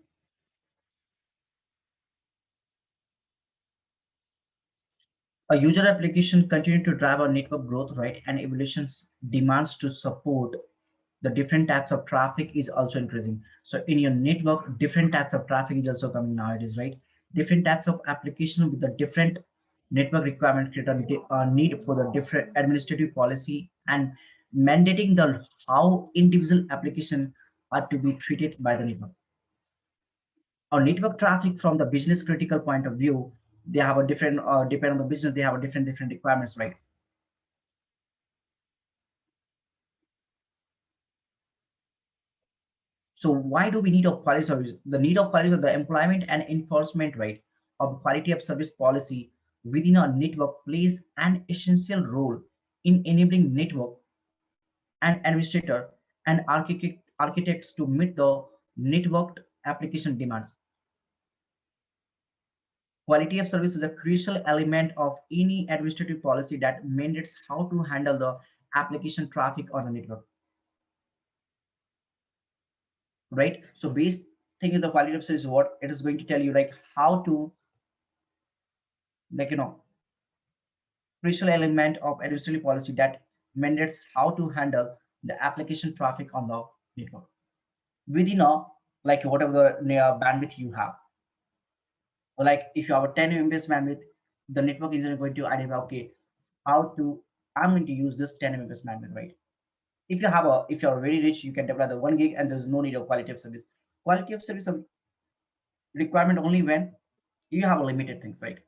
A user application continue to drive our network growth, right? And evolutions demands to support the different types of traffic is also increasing. So in your network, different types of traffic is also coming nowadays, right? Different types of application with the different network requirement create a need for the different administrative policy and mandating the how individual application are to be treated by the network. Our network traffic from the business critical point of view, they have a different depend on the business, they have a different requirements, right? So why do we need a quality service? The need of quality of the employment and enforcement right of quality of service policy within our network plays an essential role in enabling network and administrator and architects to meet the networked application demands. Quality of service is a crucial element of any administrative policy that mandates how to handle the application traffic on a network. right? So base thing is the quality of service. What it is going to tell you, like how to, like crucial element of adversary policy that mandates how to handle the application traffic on the network within a, like whatever the bandwidth you have. Or like if you have a 10 Mbps bandwidth, the network isn't going to identify, okay, how to, I'm going to use this 10 Mbps bandwidth, right? If you have a, if you're very rich, you can deploy the 1 gig and there's no need of quality of service. Quality of service of requirement only when you have a limited things, right?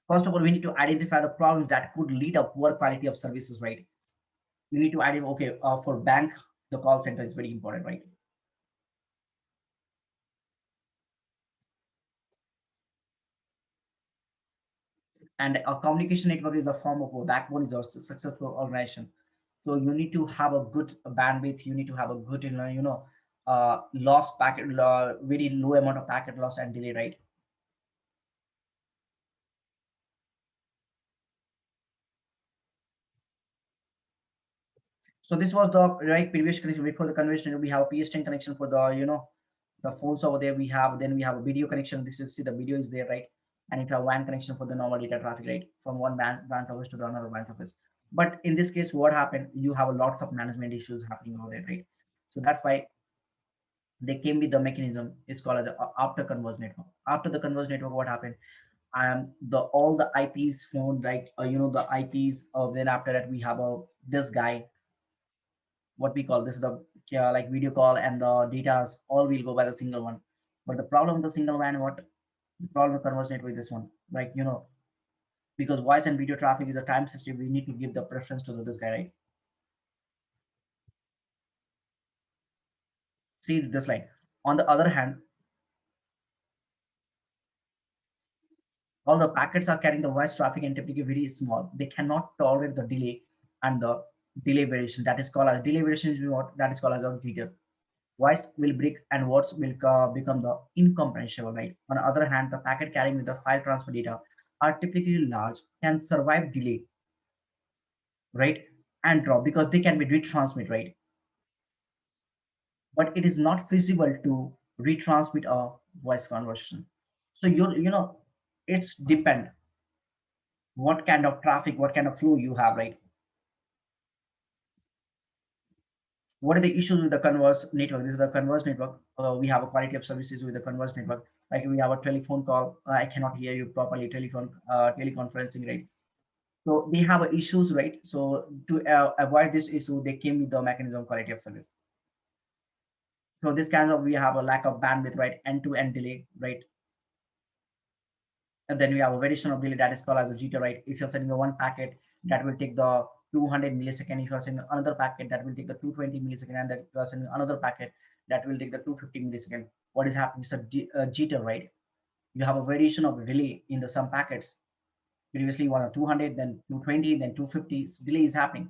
First of all, we need to identify the problems that could lead a poor quality of services, right? We need to identify, okay, for bank, the call center is very important, right? And a communication network is a form of a backbone is a successful organization. So you need to have a good bandwidth. You need to have a good, loss packet, very low amount of packet loss and delay, right? So this was the right previous connection. Before the connection, we have a PSTN connection for the, the phones over there. We have, then we have a video connection. This is, see the video is there, right? And if you have WAN connection for the normal data traffic, right, from one branch office to the another branch office. But in this case, what happened? You have a lots of management issues happening over there, right? So that's why they came with the mechanism. It's called as a after converged network. After the converged network, what happened? The all the IPs phone, like the IPs. Then after that, we have a this guy, what we call this is the like video call, and the data all will go by the single one. But the problem with the single one, what the problem of converged network with this one, like because voice and video traffic is a time sensitive, we need to give the preference to this guy, right? See this line. On the other hand, all the packets are carrying the voice traffic and typically very small. They cannot tolerate the delay and the delay variation. That is called as delay variation is what that is called as a jitter. Voice will break and words will become the incomprehensible, right? On the other hand, the packet carrying with the file transfer data are typically large, can survive delay, right? And drop because they can be retransmit, right? But it is not feasible to retransmit a voice conversation. So it's depend what kind of traffic, what kind of flow you have, right? What are the issues with the converse network? This is the converse network. We have a quality of services with the converse network. Like we have a telephone call, I cannot hear you properly. Telephone, teleconferencing, right? So they have issues, right? So to avoid this issue, they came with the mechanism quality of service. So this kind of we have a lack of bandwidth, right? End-to-end delay, right? And then we have a variation of delay that is called as a jitter, right? If you're sending the one packet, that will take the 200 millisecond. If you're sending another packet, that will take the 220 millisecond, and that you're sending another packet, that will take the 250 millisecond. What is happening is a jitter, right? You have a variation of delay in the some packets. Previously, one or 200, then 220, then 250. Delay is happening.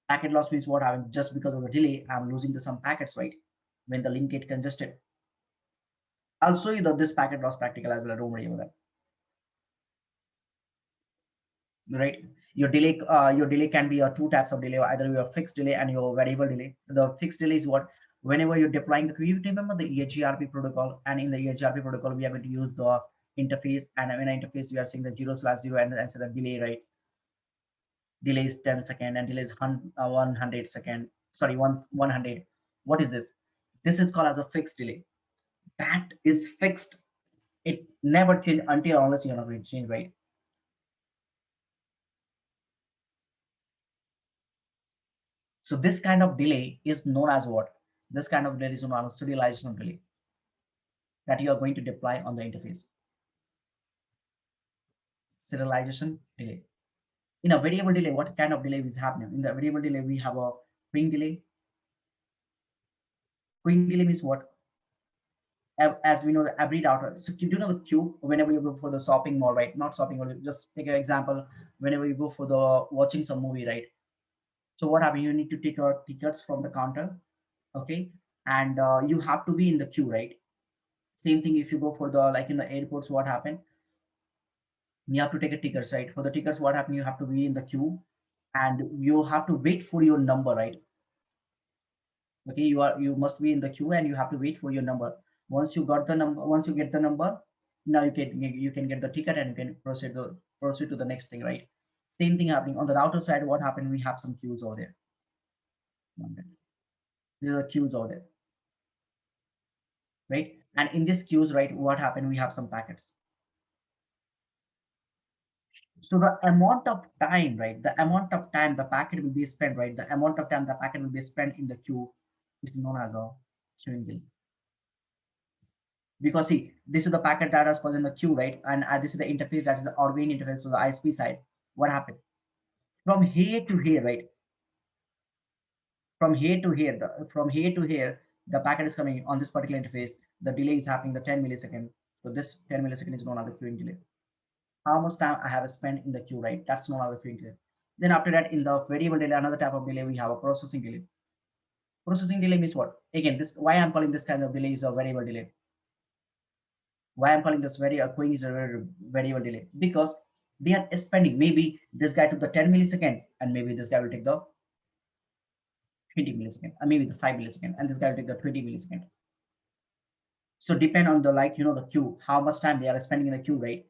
Packet loss means what happened? Just because of the delay, I'm losing the some packets, right? When the link get congested. I'll show you this packet loss practical as well. Don't worry about that. Right, your delay can be two types of delay, either your fixed delay and your variable delay. The fixed delay is what, whenever you're deploying the, you remember the EHGRP protocol, and in the EHGRP protocol we are going to use the interface, and in an interface we are saying the 0/0 and so the delay, right? Delay is 10 second and delay is 100 second, sorry, 100. What is this? This is called as a fixed delay. That is fixed. It never change until unless you're not going to change, right? So this kind of delay is known as what? This kind of delay is known as serialization delay that you are going to deploy on the interface. Serialization delay. In a variable delay, what kind of delay is happening? In the variable delay, we have a queuing delay. Queuing delay means what? As we know, every router. So you know the queue whenever you go for the shopping mall, right? Not shopping mall. Just take an example. Whenever you go for the watching some movie, right? So what happens? You need to take your tickets from the counter, okay? And you have to be in the queue, right? Same thing if you go for the, like in the airports, what happened? You have to take a tickets, right? For the tickets, what happened? You have to be in the queue and you have to wait for your number, right? Okay, you must be in the queue and you have to wait for your number. Once you get the number, now you can get the ticket and you can proceed to the next thing, right? Same thing happening on the router side. What happened? We have some queues over there. One minute. There are queues over there, right? And in this queues, right, what happened? We have some packets. So the amount of time, right? The amount of time the packet will be spent, right? The amount of time the packet will be spent in the queue is known as a queuing delay. Because see, this is the packet that is in the queue, right? And this is the interface, that is the outgoing interface to the ISP side. What happened? From here to here, right? From here to here, the packet is coming on this particular interface. The delay is happening the 10 millisecond. So this 10 millisecond is known as the queuing delay. How much time I have spent in the queue, right? That's known as the queuing delay. Then after that, in the variable delay, another type of delay, we have a processing delay. Processing delay means what? Again, this why I'm calling this kind of delay is a variable delay. Why I'm calling this queuing is a variable delay, because they are spending, maybe this guy took the 10 millisecond and maybe this guy will take the 20 millisecond, and maybe the 5 millisecond, and this guy will take the 20 millisecond. So depend on the, like, the queue, how much time they are spending in the queue, right?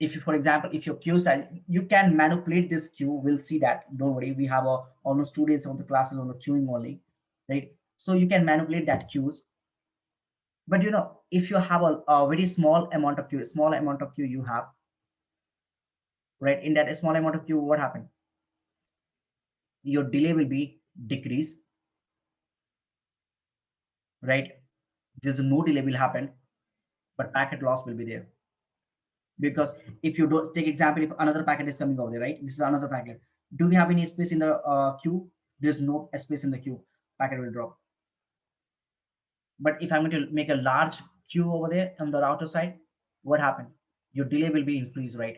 If you, for example, if your queue size, you can manipulate this queue. We'll see that. Don't worry, we have almost 2 days of the classes on the queuing only, right? So you can manipulate that queues. But if you have a very small amount of queue you have, right? In that small amount of queue, what happened? Your delay will be decreased, right? There's no delay will happen, but packet loss will be there. Because if you don't take example, if another packet is coming over there, right? This is another packet. Do we have any space in the queue? There's no space in the queue. Packet will drop. But if I'm going to make a large queue over there on the router side, what happened? Your delay will be increased, right?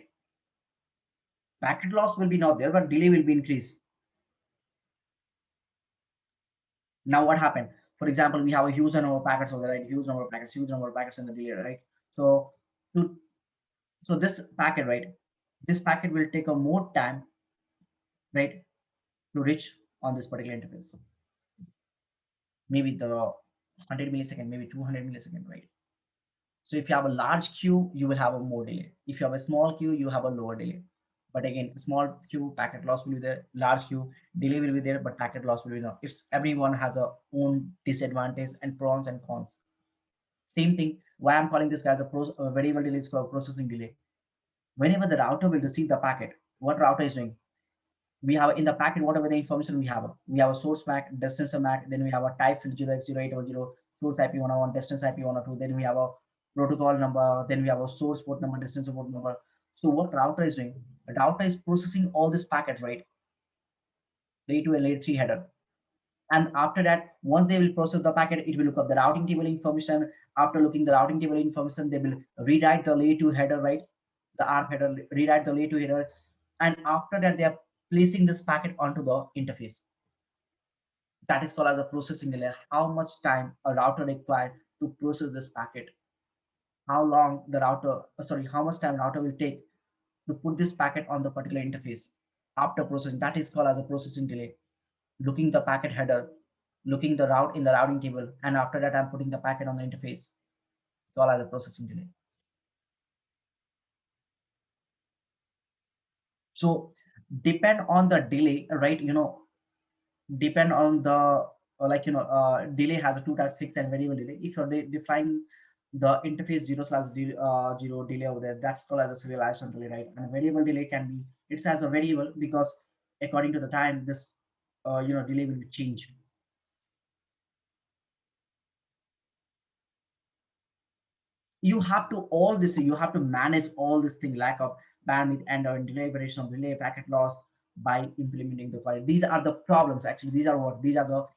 Packet loss will be not there, but delay will be increased. Now what happened? For example, we have a huge number of packets over there, right? Huge number of packets in the delay, right? So to so this packet, right? This packet will take a more time, right, to reach on this particular interface. Maybe the 100 millisecond, maybe 200 millisecond, right? So if you have a large queue, you will have a more delay. If you have a small queue, you have a lower delay. But again, small queue, packet loss will be there. Large queue, delay will be there, but packet loss will be there. It's everyone has a own disadvantage and pros and cons. Same thing. Why I'm calling this guy as a variable delay is called processing delay. Whenever the router will receive the packet, what router is doing? We have in the packet whatever the information we have a source MAC, destination MAC, then we have a type 0x0800, source IP 101, distance IP 102, then we have a protocol number, then we have a source port number, destination port number. So what router is doing? The router is processing all this packet, right? Layer 2 and layer 3 header. And after that, once they will process the packet, it will look up the routing table information. After looking the routing table information, they will rewrite the layer 2 header, right? The ARP header, rewrite the layer 2 header. And after that, they are placing this packet onto the interface. That is called as a processing delay. How much time a router required to process this packet? How long the how much time router will take to put this packet on the particular interface after processing? That is called as a processing delay. Looking the packet header, looking the route in the routing table, and after that I'm putting the packet on the interface. It's all as a processing delay. So depend on the delay, right? Depend on the delay has a two types, fixed and variable delay. If you're defining the interface 0/0 delay over there, that's called as a serialization delay, right? And variable delay can be, it's as a variable because according to the time this delay will be changed. You have to all this, you have to manage all this thing, lack of bandwidth and delay, variation of delay, packet loss, by implementing the quality. These are the problems. Actually, these are the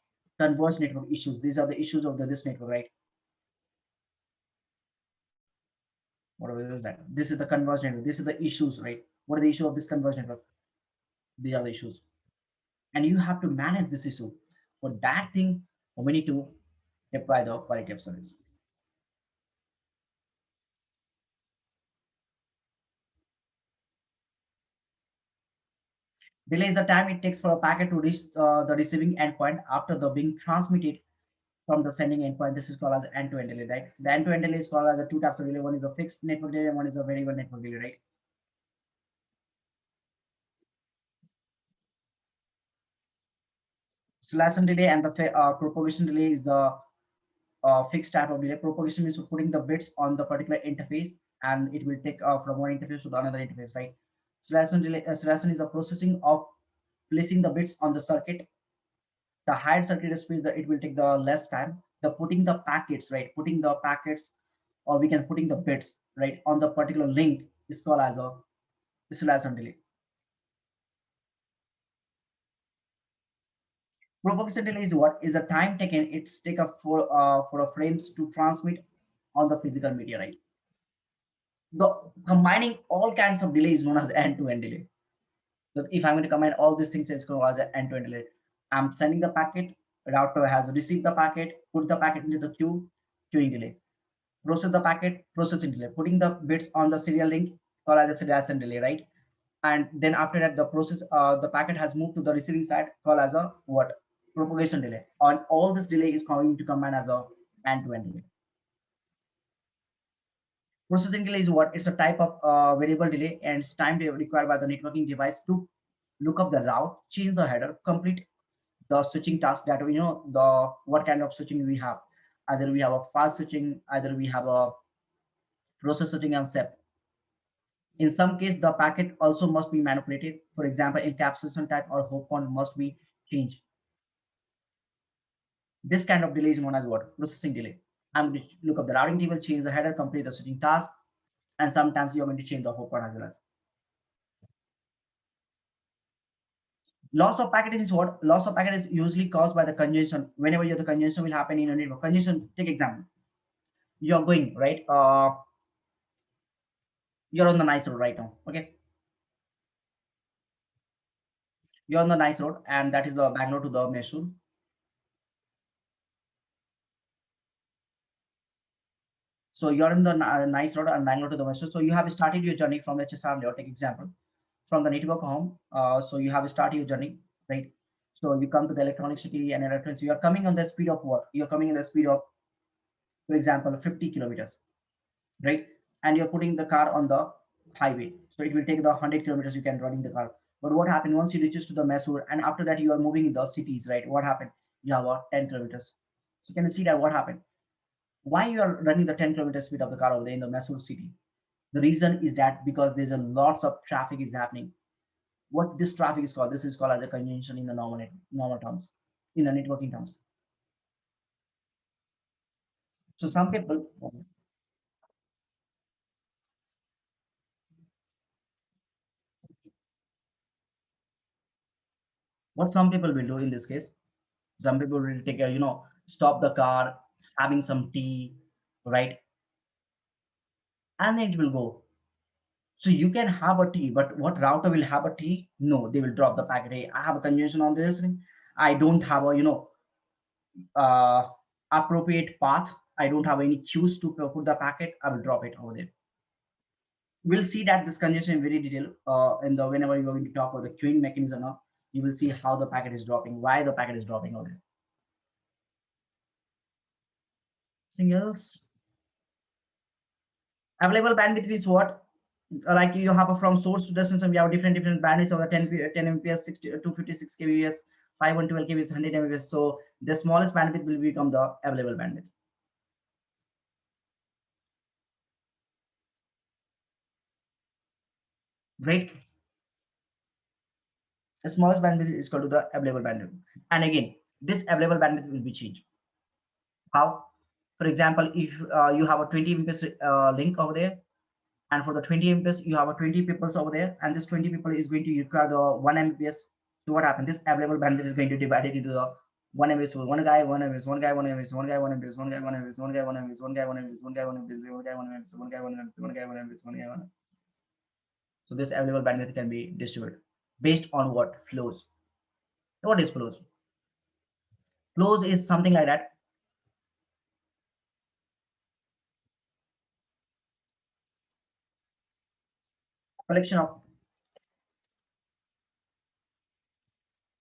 converged network issues. These are the issues of this network, right? Whatever is that, this is the converged network. This is the issues, right? What are the issue of this converged network? These are the issues, and you have to manage this issue. For that thing, we need to deploy the quality of service. Delay is the time it takes for a packet to reach the receiving endpoint after the being transmitted from the sending endpoint. This is called as end-to-end delay, right? The end-to-end delay is called as the two types of delay. One is a fixed network delay, and one is a variable network delay, right? Oscillation delay and the propagation delay is the fixed type of delay. Propagation means putting the bits on the particular interface, and it will take from one interface to another interface, right? Oscillation delay, oscillation is the processing of placing the bits on the circuit. The higher circuit speed, that it will take the less time. The putting the packets, right? Putting the packets, or we can putting the bits, right, on the particular link is called as a oscillation delay. Propagation delay is what is the time taken it's take up for a frames to transmit on the physical media, right? The combining all kinds of delay is known as end-to-end delay. So if I'm going to combine all these things, it's called as an end-to-end delay. I'm sending the packet, router has received the packet, put the packet into the queue, queuing delay. Process the packet, processing delay. Putting the bits on the serial link, called as a serial delay, right? And then after that, the process, the packet has moved to the receiving side, called as a what? Propagation delay. And all this delay is going to combine as a end-to-end delay. Processing delay is what? It's a type of variable delay, and it's time required by the networking device to look up the route, change the header, complete the switching task that we know the what kind of switching we have. Either we have a fast switching, either we have a process switching and SEP. In some case, the packet also must be manipulated. For example, encapsulation type or hop point must be changed. This kind of delay is known as what? Processing delay. I'm going to look up the routing table, change the header, complete the switching task, and sometimes you're going to change the hop point as well as. Loss of packet is what? Loss of packet is usually caused by the congestion. Whenever the congestion will happen in a network. Congestion, take example. You're going, right? You're on the nice road right now. Okay. You're on the nice road, and that is the Bangalore to the Mysore. So you're in the nice road and Bangalore to the Mysore. So you have started your journey from HSR, take example, from the network home. So you have started your journey, right? So you come to the electronic city and electronics. So you're coming on the speed of what? You're coming in the speed of, for example, 50 kilometers, right? And you're putting the car on the highway. So it will take the 100 kilometers you can running the car. But what happened once you reaches to the Mysore and after that you are moving in the cities, right? What happened? You have a 10 kilometers. So can you see that what happened? Why you are running the 10 kilometer speed of the car over there in the Mysore city? The reason is that because there's a lots of traffic is happening. What this traffic is called? This is called as a congestion in the normal terms, in the networking terms. So some people, what some people will do in this case, some people will take a, stop the car, having some tea, right, and then it will go. So you can have a tea, but what router will have a tea? No, they will drop the packet. Hey, I have a congestion on this. I don't have a uh, appropriate path. I don't have any queues to put the packet. I will drop it over there. We'll see that this congestion in very detail in the whenever you're going to talk about the queuing mechanism now, you will see how the packet is dropping, why the packet is dropping over there. Anything else? Available bandwidth is what? Like you have a from source to destination, we have different bandwidths of the 10 Mbps, 60, 256 kbps, 512 kbps, 100 Mbps. So the smallest bandwidth will become the available bandwidth. Great. The smallest bandwidth is equal to the available bandwidth. And again, this available bandwidth will be changed. How? For example, if you have a 20 Mbps link over there, and for the 20 Mbps, you have a 20 people over there, and this 20 people is going to require the 1 Mbps. So what happens? This available bandwidth is going to divide it into the 1 Mbps, so one guy, 1 Mbps, one guy, 1 Mbps, one guy, 1 Mbps, one guy, 1 Mbps, one guy, 1 Mbps, one guy, 1 Mbps, one guy, 1 Mbps, one guy, 1 Mbps, one guy, 1 Mbps, one guy, 1 Mbps, one guy, 1 Mbps. So this available bandwidth can be distributed based on what? Flows. What is flows? Flows is something like that. Collection of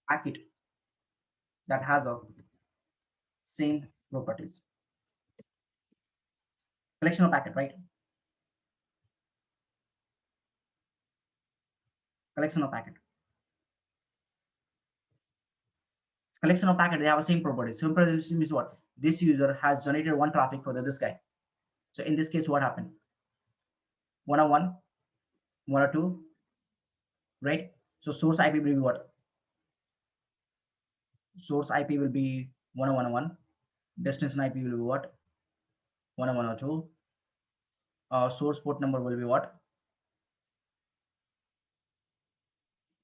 packet that has a same properties. Collection of packet, right? Collection of packet. Collection of packet, they have the same properties. Same properties means what? This user has generated one traffic for this guy. So in this case, what happened? 101, 102, right? So source IP will be what? Source IP will be 101, destination IP will be what? 102. Source port number will be what?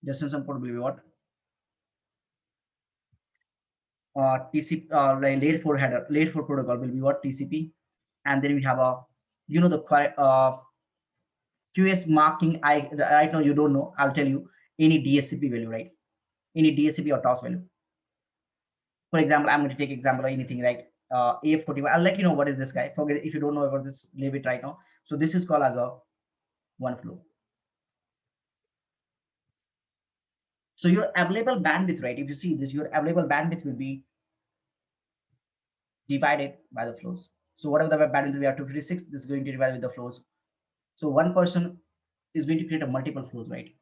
Destination port will be what? TCP, like layer 4 header, layer 4 protocol will be what? TCP. And then we have a, the QoS marking. I right now you don't know. I'll tell you any DSCP value, right? Any DSCP or TOS value. For example, I'm going to take example of anything like AF41. I'll let you know what is this guy. Forget it. If you don't know about this, leave it right now. So this is called as a one flow. So your available bandwidth, right? If you see this, your available bandwidth will be divided by the flows. So whatever the bandwidth we have 256, this is going to divide with the flows. So one person is going to create a multiple flows, right?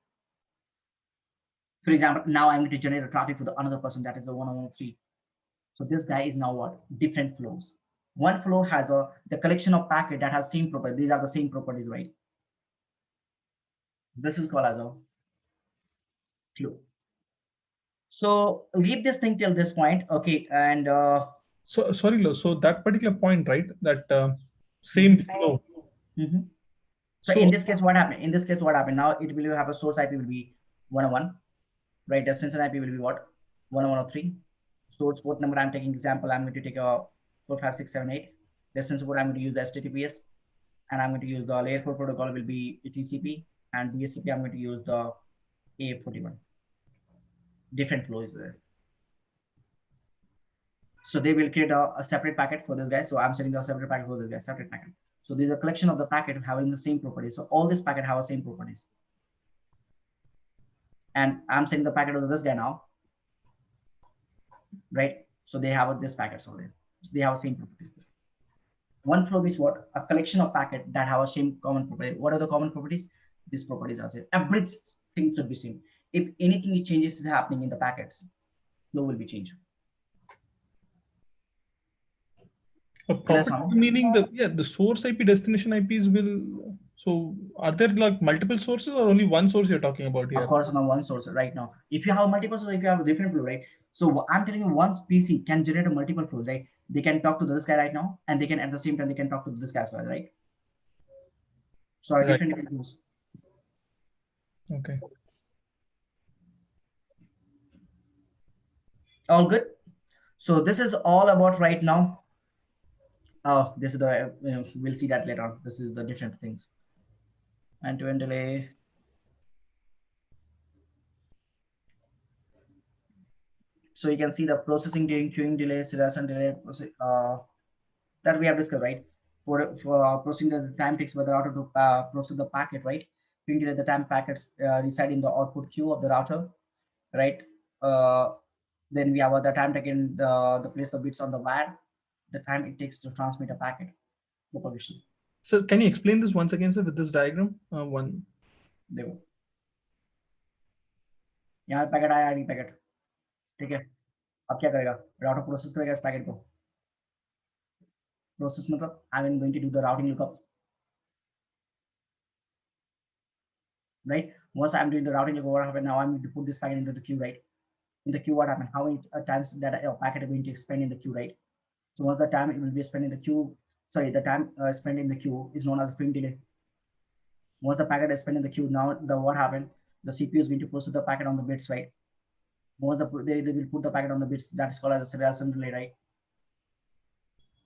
For example, now I'm going to generate a traffic for the another person, that is the 103. So this guy is now what? Different flows. One flow has the collection of packet that has same property. These are the same properties, right? This is called as a flow. So leave this thing till this point, okay? And so sorry, Lo, so that particular point, right? That same flow. So in this case, what happened? In this case, what happened? Now it will have a source IP will be 101, right? Destination IP will be what? 1103. Source port number, I'm taking example. I'm going to take a 45678. Destination port, I'm going to use the HTTPS, and I'm going to use the layer 4 protocol will be TCP, and DSCP, I'm going to use the AF41. Different flows there. So they will create a separate packet for this guy. So I'm setting a separate packet for this guy, separate packet. So there's a collection of the packet having the same properties. So all this packet have the same properties. And I'm sending the packet to this guy now, right? So they have this packets already. So they have the same properties. One flow is what? A collection of packet that have a same common property. What are the common properties? These properties are same. Everything should be same. If anything changes is happening in the packets, flow will be changed. Property meaning the source IP, destination IPs will. So are there like multiple sources or only one source you're talking about here? Of course, now one source right now. If you have multiple sources, if you have a different flow, right? So I'm telling you, one PC can generate a multiple flow, right? They can talk to this guy right now, and they can at the same time they can talk to this guy as well, right? So are different flows. Okay. All good. So this is all about right now. Oh, this is the we'll see that later on. This is the different things. End-to-end delay. So you can see the processing during queuing delay, and delay, that we have discussed, right? For processing the time takes by the router to process the packet, right? Queuing delay, the time packets reside in the output queue of the router, right? Then we have the time taken the place the bits on the wire, the time it takes to transmit a packet, propagation. So can you explain this once again, sir, with this diagram? One. देखो यहाँ packet आया अभी packet, ठीक है? अब क्या करेगा? Router process करेगा इस पैकेट को. प्रोसेस मतलब I am going to do the routing lookup, right? Once I'm doing the routing lookup, what happened? Now I'm going to put this packet into the queue, right? In the queue, what happened? How many times that packet is going to expand in the queue, right? So once the time it will be spent in the queue, sorry, the time spent in the queue is known as a queuing delay. Once the packet is spent in the queue, now what happened? The CPU is going to process the packet on the bits, right? Once they will put the packet on the bits, that is called as a serial relay, right?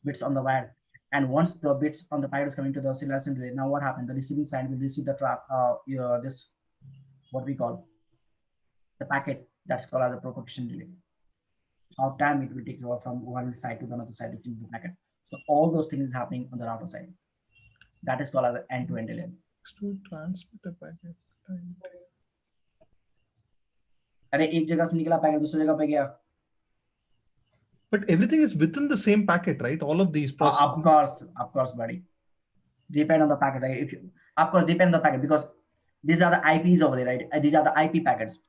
Bits on the wire. And once the bits on the packet is coming to the serial relay, now what happened? The receiving side will receive the this what we call the packet, that's called as a propagation delay. How time it will take from one side to the other side to change the packet. So all those things is happening on the router side. That is called as an end-to-end delay. To transmit a packet. अरे एक जगह से निकला packet दूसरी जगह पे गया. But everything is within the same packet, right? All of these processing. Of course, buddy. Depend on the packet, right? If you, of course, depend on the packet because these are the IPs over there, right? These are the IP packets.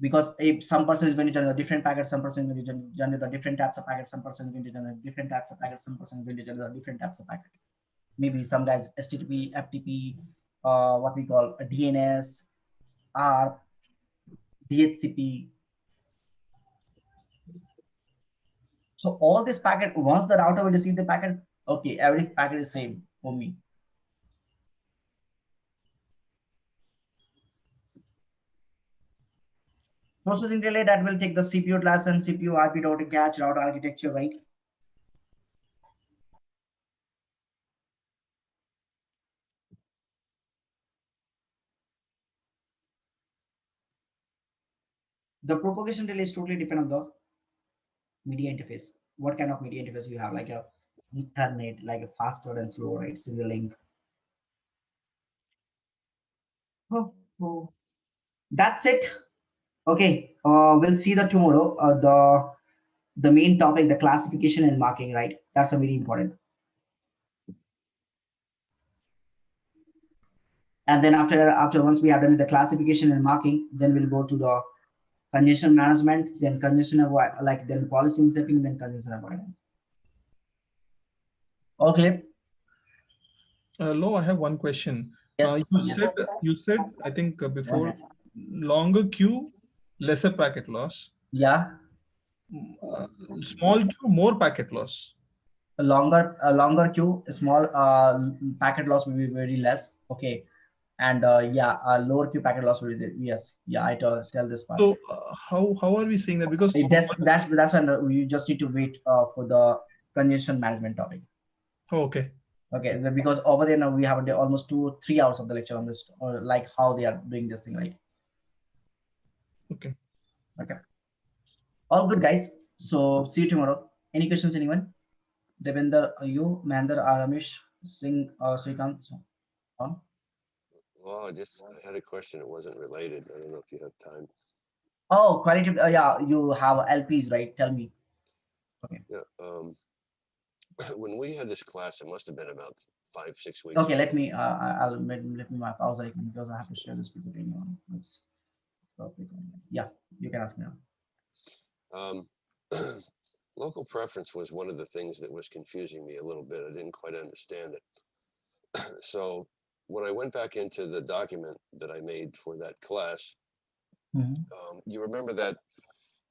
Because if some person is going to generate a different packet, some person is going to generate the different types of packets, some person is going to generate different types of packets, some person is going to generate different types of packet. Maybe some guys HTTP, FTP, what we call a DNS, ARP, DHCP. So all this packet, once the router will receive the packet, okay, every packet is same for me. Processing delay that will take the CPU class and CPU IP routing cache router architecture, right? The propagation delay is totally depend on the media interface. What kind of media interface you have, like a Ethernet, like a faster and slower, right? Single link. Oh. That's it. Okay. We'll see the tomorrow. The main topic, the classification and marking, right? That's a very important. And then after once we have done the classification and marking, then we'll go to the congestion management, then congestion avoid, like then policy incepting, then congestion avoidance. All clear? Lo, I have one question. Yes. You said, I think before, longer queue, lesser packet loss. Yeah. Small queue, more packet loss. A longer queue, small packet loss will be very less. Okay. And yeah, lower queue packet loss will be yes. Yeah, I tell this part. So how are we seeing that? Because That's when you just need to wait for the congestion management topic. okay. Okay, because over there now we have almost 2-3 hours of the lecture on this, or like how they are doing this thing, right? Okay. Okay. All good, guys. So see you tomorrow. Any questions, anyone? Devinder, you, Mander, Aramish, Singh, Srikant, on? Well, I had a question. It wasn't related. I don't know if you have time. Oh, quality. Yeah, you have LPs, right? Tell me. Okay. Yeah. When we had this class, it must have been about 5-6 weeks. Okay, let me. I'll let me my pause icon because I have to share this with anyone. Let's. Yeah, you can ask me now. Local preference was one of the things that was confusing me a little bit. I didn't quite understand it. So when I went back into the document that I made for that class, you remember that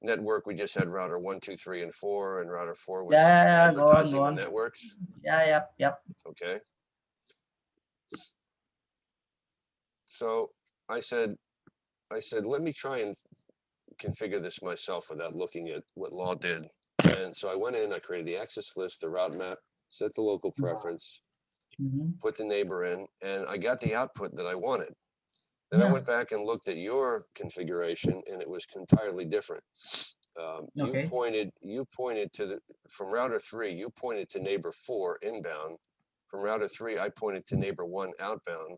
network we just had router 1, 2, 3, and 4, and router 4 was advertising go on. the networks. Yep. Okay. So I said, let me try and configure this myself without looking at what law did. And so I went in, I created the access list, the route map, set the local preference, put the neighbor in, and I got the output that I wanted. Then I went back and looked at your configuration, and it was entirely different. You pointed to from router 3, you pointed to neighbor 4 inbound. From router 3, I pointed to neighbor 1 outbound,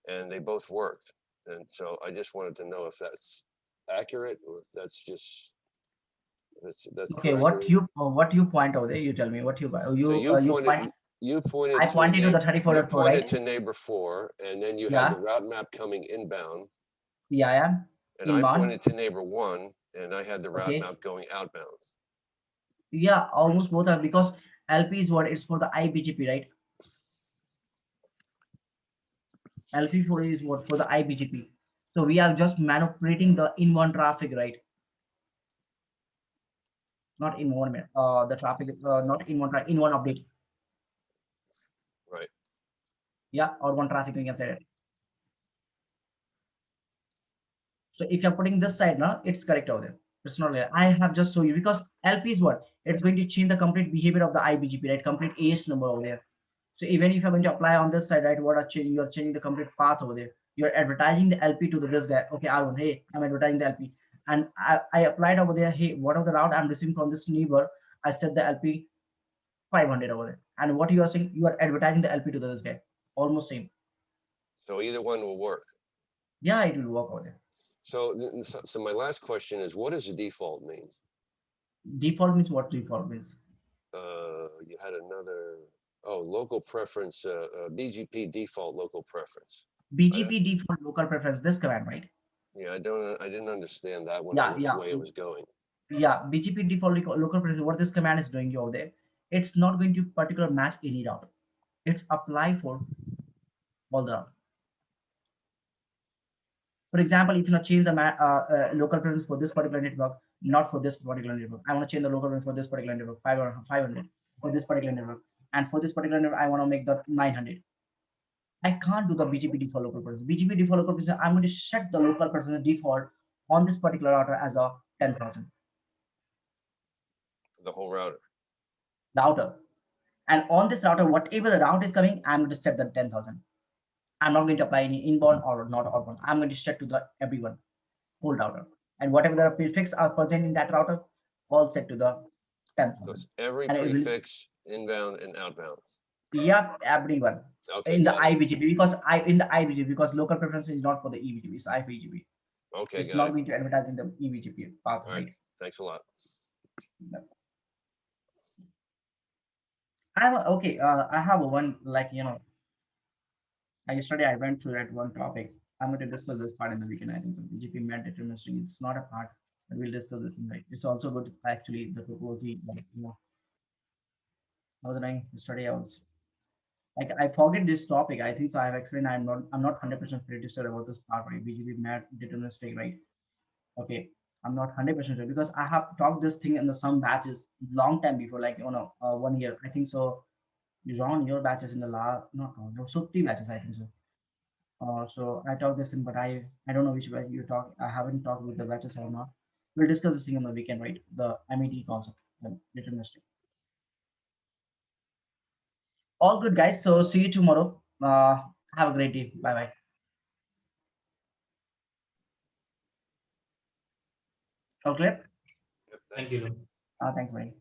and they both worked. And so I just wanted to know if that's accurate or if that's just that's okay. correct. What you point over there? You tell me what you You pointed I pointed to the 34.4, you pointed right? to neighbor 4, and then you had the route map coming inbound. Yeah. And I pointed to neighbor 1, and I had the route map going outbound. Yeah, almost both are, because LP is what? It's for the IBGP, right? LP4 is what? For the IBGP. So we are just manipulating the inbound traffic, right? Not in one minute. The traffic, not in one update. Right. Yeah, or one traffic, we can say it. So if you're putting this side now, it's correct over there. It's not like I have just shown you, because LP is what? It's going to change the complete behavior of the IBGP, right? Complete AS number over there. So even if you're going to apply on this side, right, what are changing? You're changing the complete path over there. You're advertising the LP to this guy. Okay, Arun, hey, I'm advertising the LP. And I applied over there, hey, what are the route I'm receiving from this neighbor? I set the LP 500 over there. And what you are saying, you are advertising the LP to this guy. Almost same. So either one will work. Yeah, it will work over there. So my last question is, what does the default mean? Default means what? Default means You had another, local preference, BGP default local preference. BGP default local preference. This command, right? Yeah, I didn't understand that one, Yeah, or which yeah, way it was going. yeah. BGP default local preference. What this command is doing over there? It's not going to particular match any router. It's apply for all the router. For example, if you change the local preference for this particular network, not for this particular network. I want to change the local preference for this particular network, 500 for this particular network, and for this particular network, I want to make the 900. I can't do the BGP default local preference. BGP default local preference, I'm going to set the local preference default on this particular router as a 10,000. The whole router. Router. And on this router, whatever the route is coming, I'm going to set the 10,000. I'm not going to apply any inbound or not outbound. I'm going to set to the everyone, whole router. And whatever the prefix are present in that router, all set to the 10,000. So it's every And prefix, inbound and outbound. Yeah, everyone. Okay, In the got it. IBGP, because in the IBGP, because local preference is not for the EBGP, it's IBGP. Okay, It's got not it. going to advertise in the EBGP path, All right. right? Thanks a lot. Okay. I have one, like, yesterday I went through that one topic. I'm going to discuss this part in the weekend. I think so. BGP mandatory ministry. It's not a part, but we'll discuss this in like. It's also good actually. The proposal, like, I was doing yesterday. I was like, I forget this topic. I think so. I have explained. I'm not 100% pretty sure about this part, right? BGP mandatory ministry, right? Okay. I'm not 100% sure because I have talked this thing in the some batches long time before, like 1 year. I think so. You run your batches in the last, not no, so 3 batches, I think so. So I talked this thing, but I don't know which batch you talk. I haven't talked with the batches or not. We'll discuss this thing on the weekend, right? The MED concept, the deterministic. All good, guys. So see you tomorrow. Have a great day. Bye bye. All clear? Yep, Thank you. Thanks, buddy.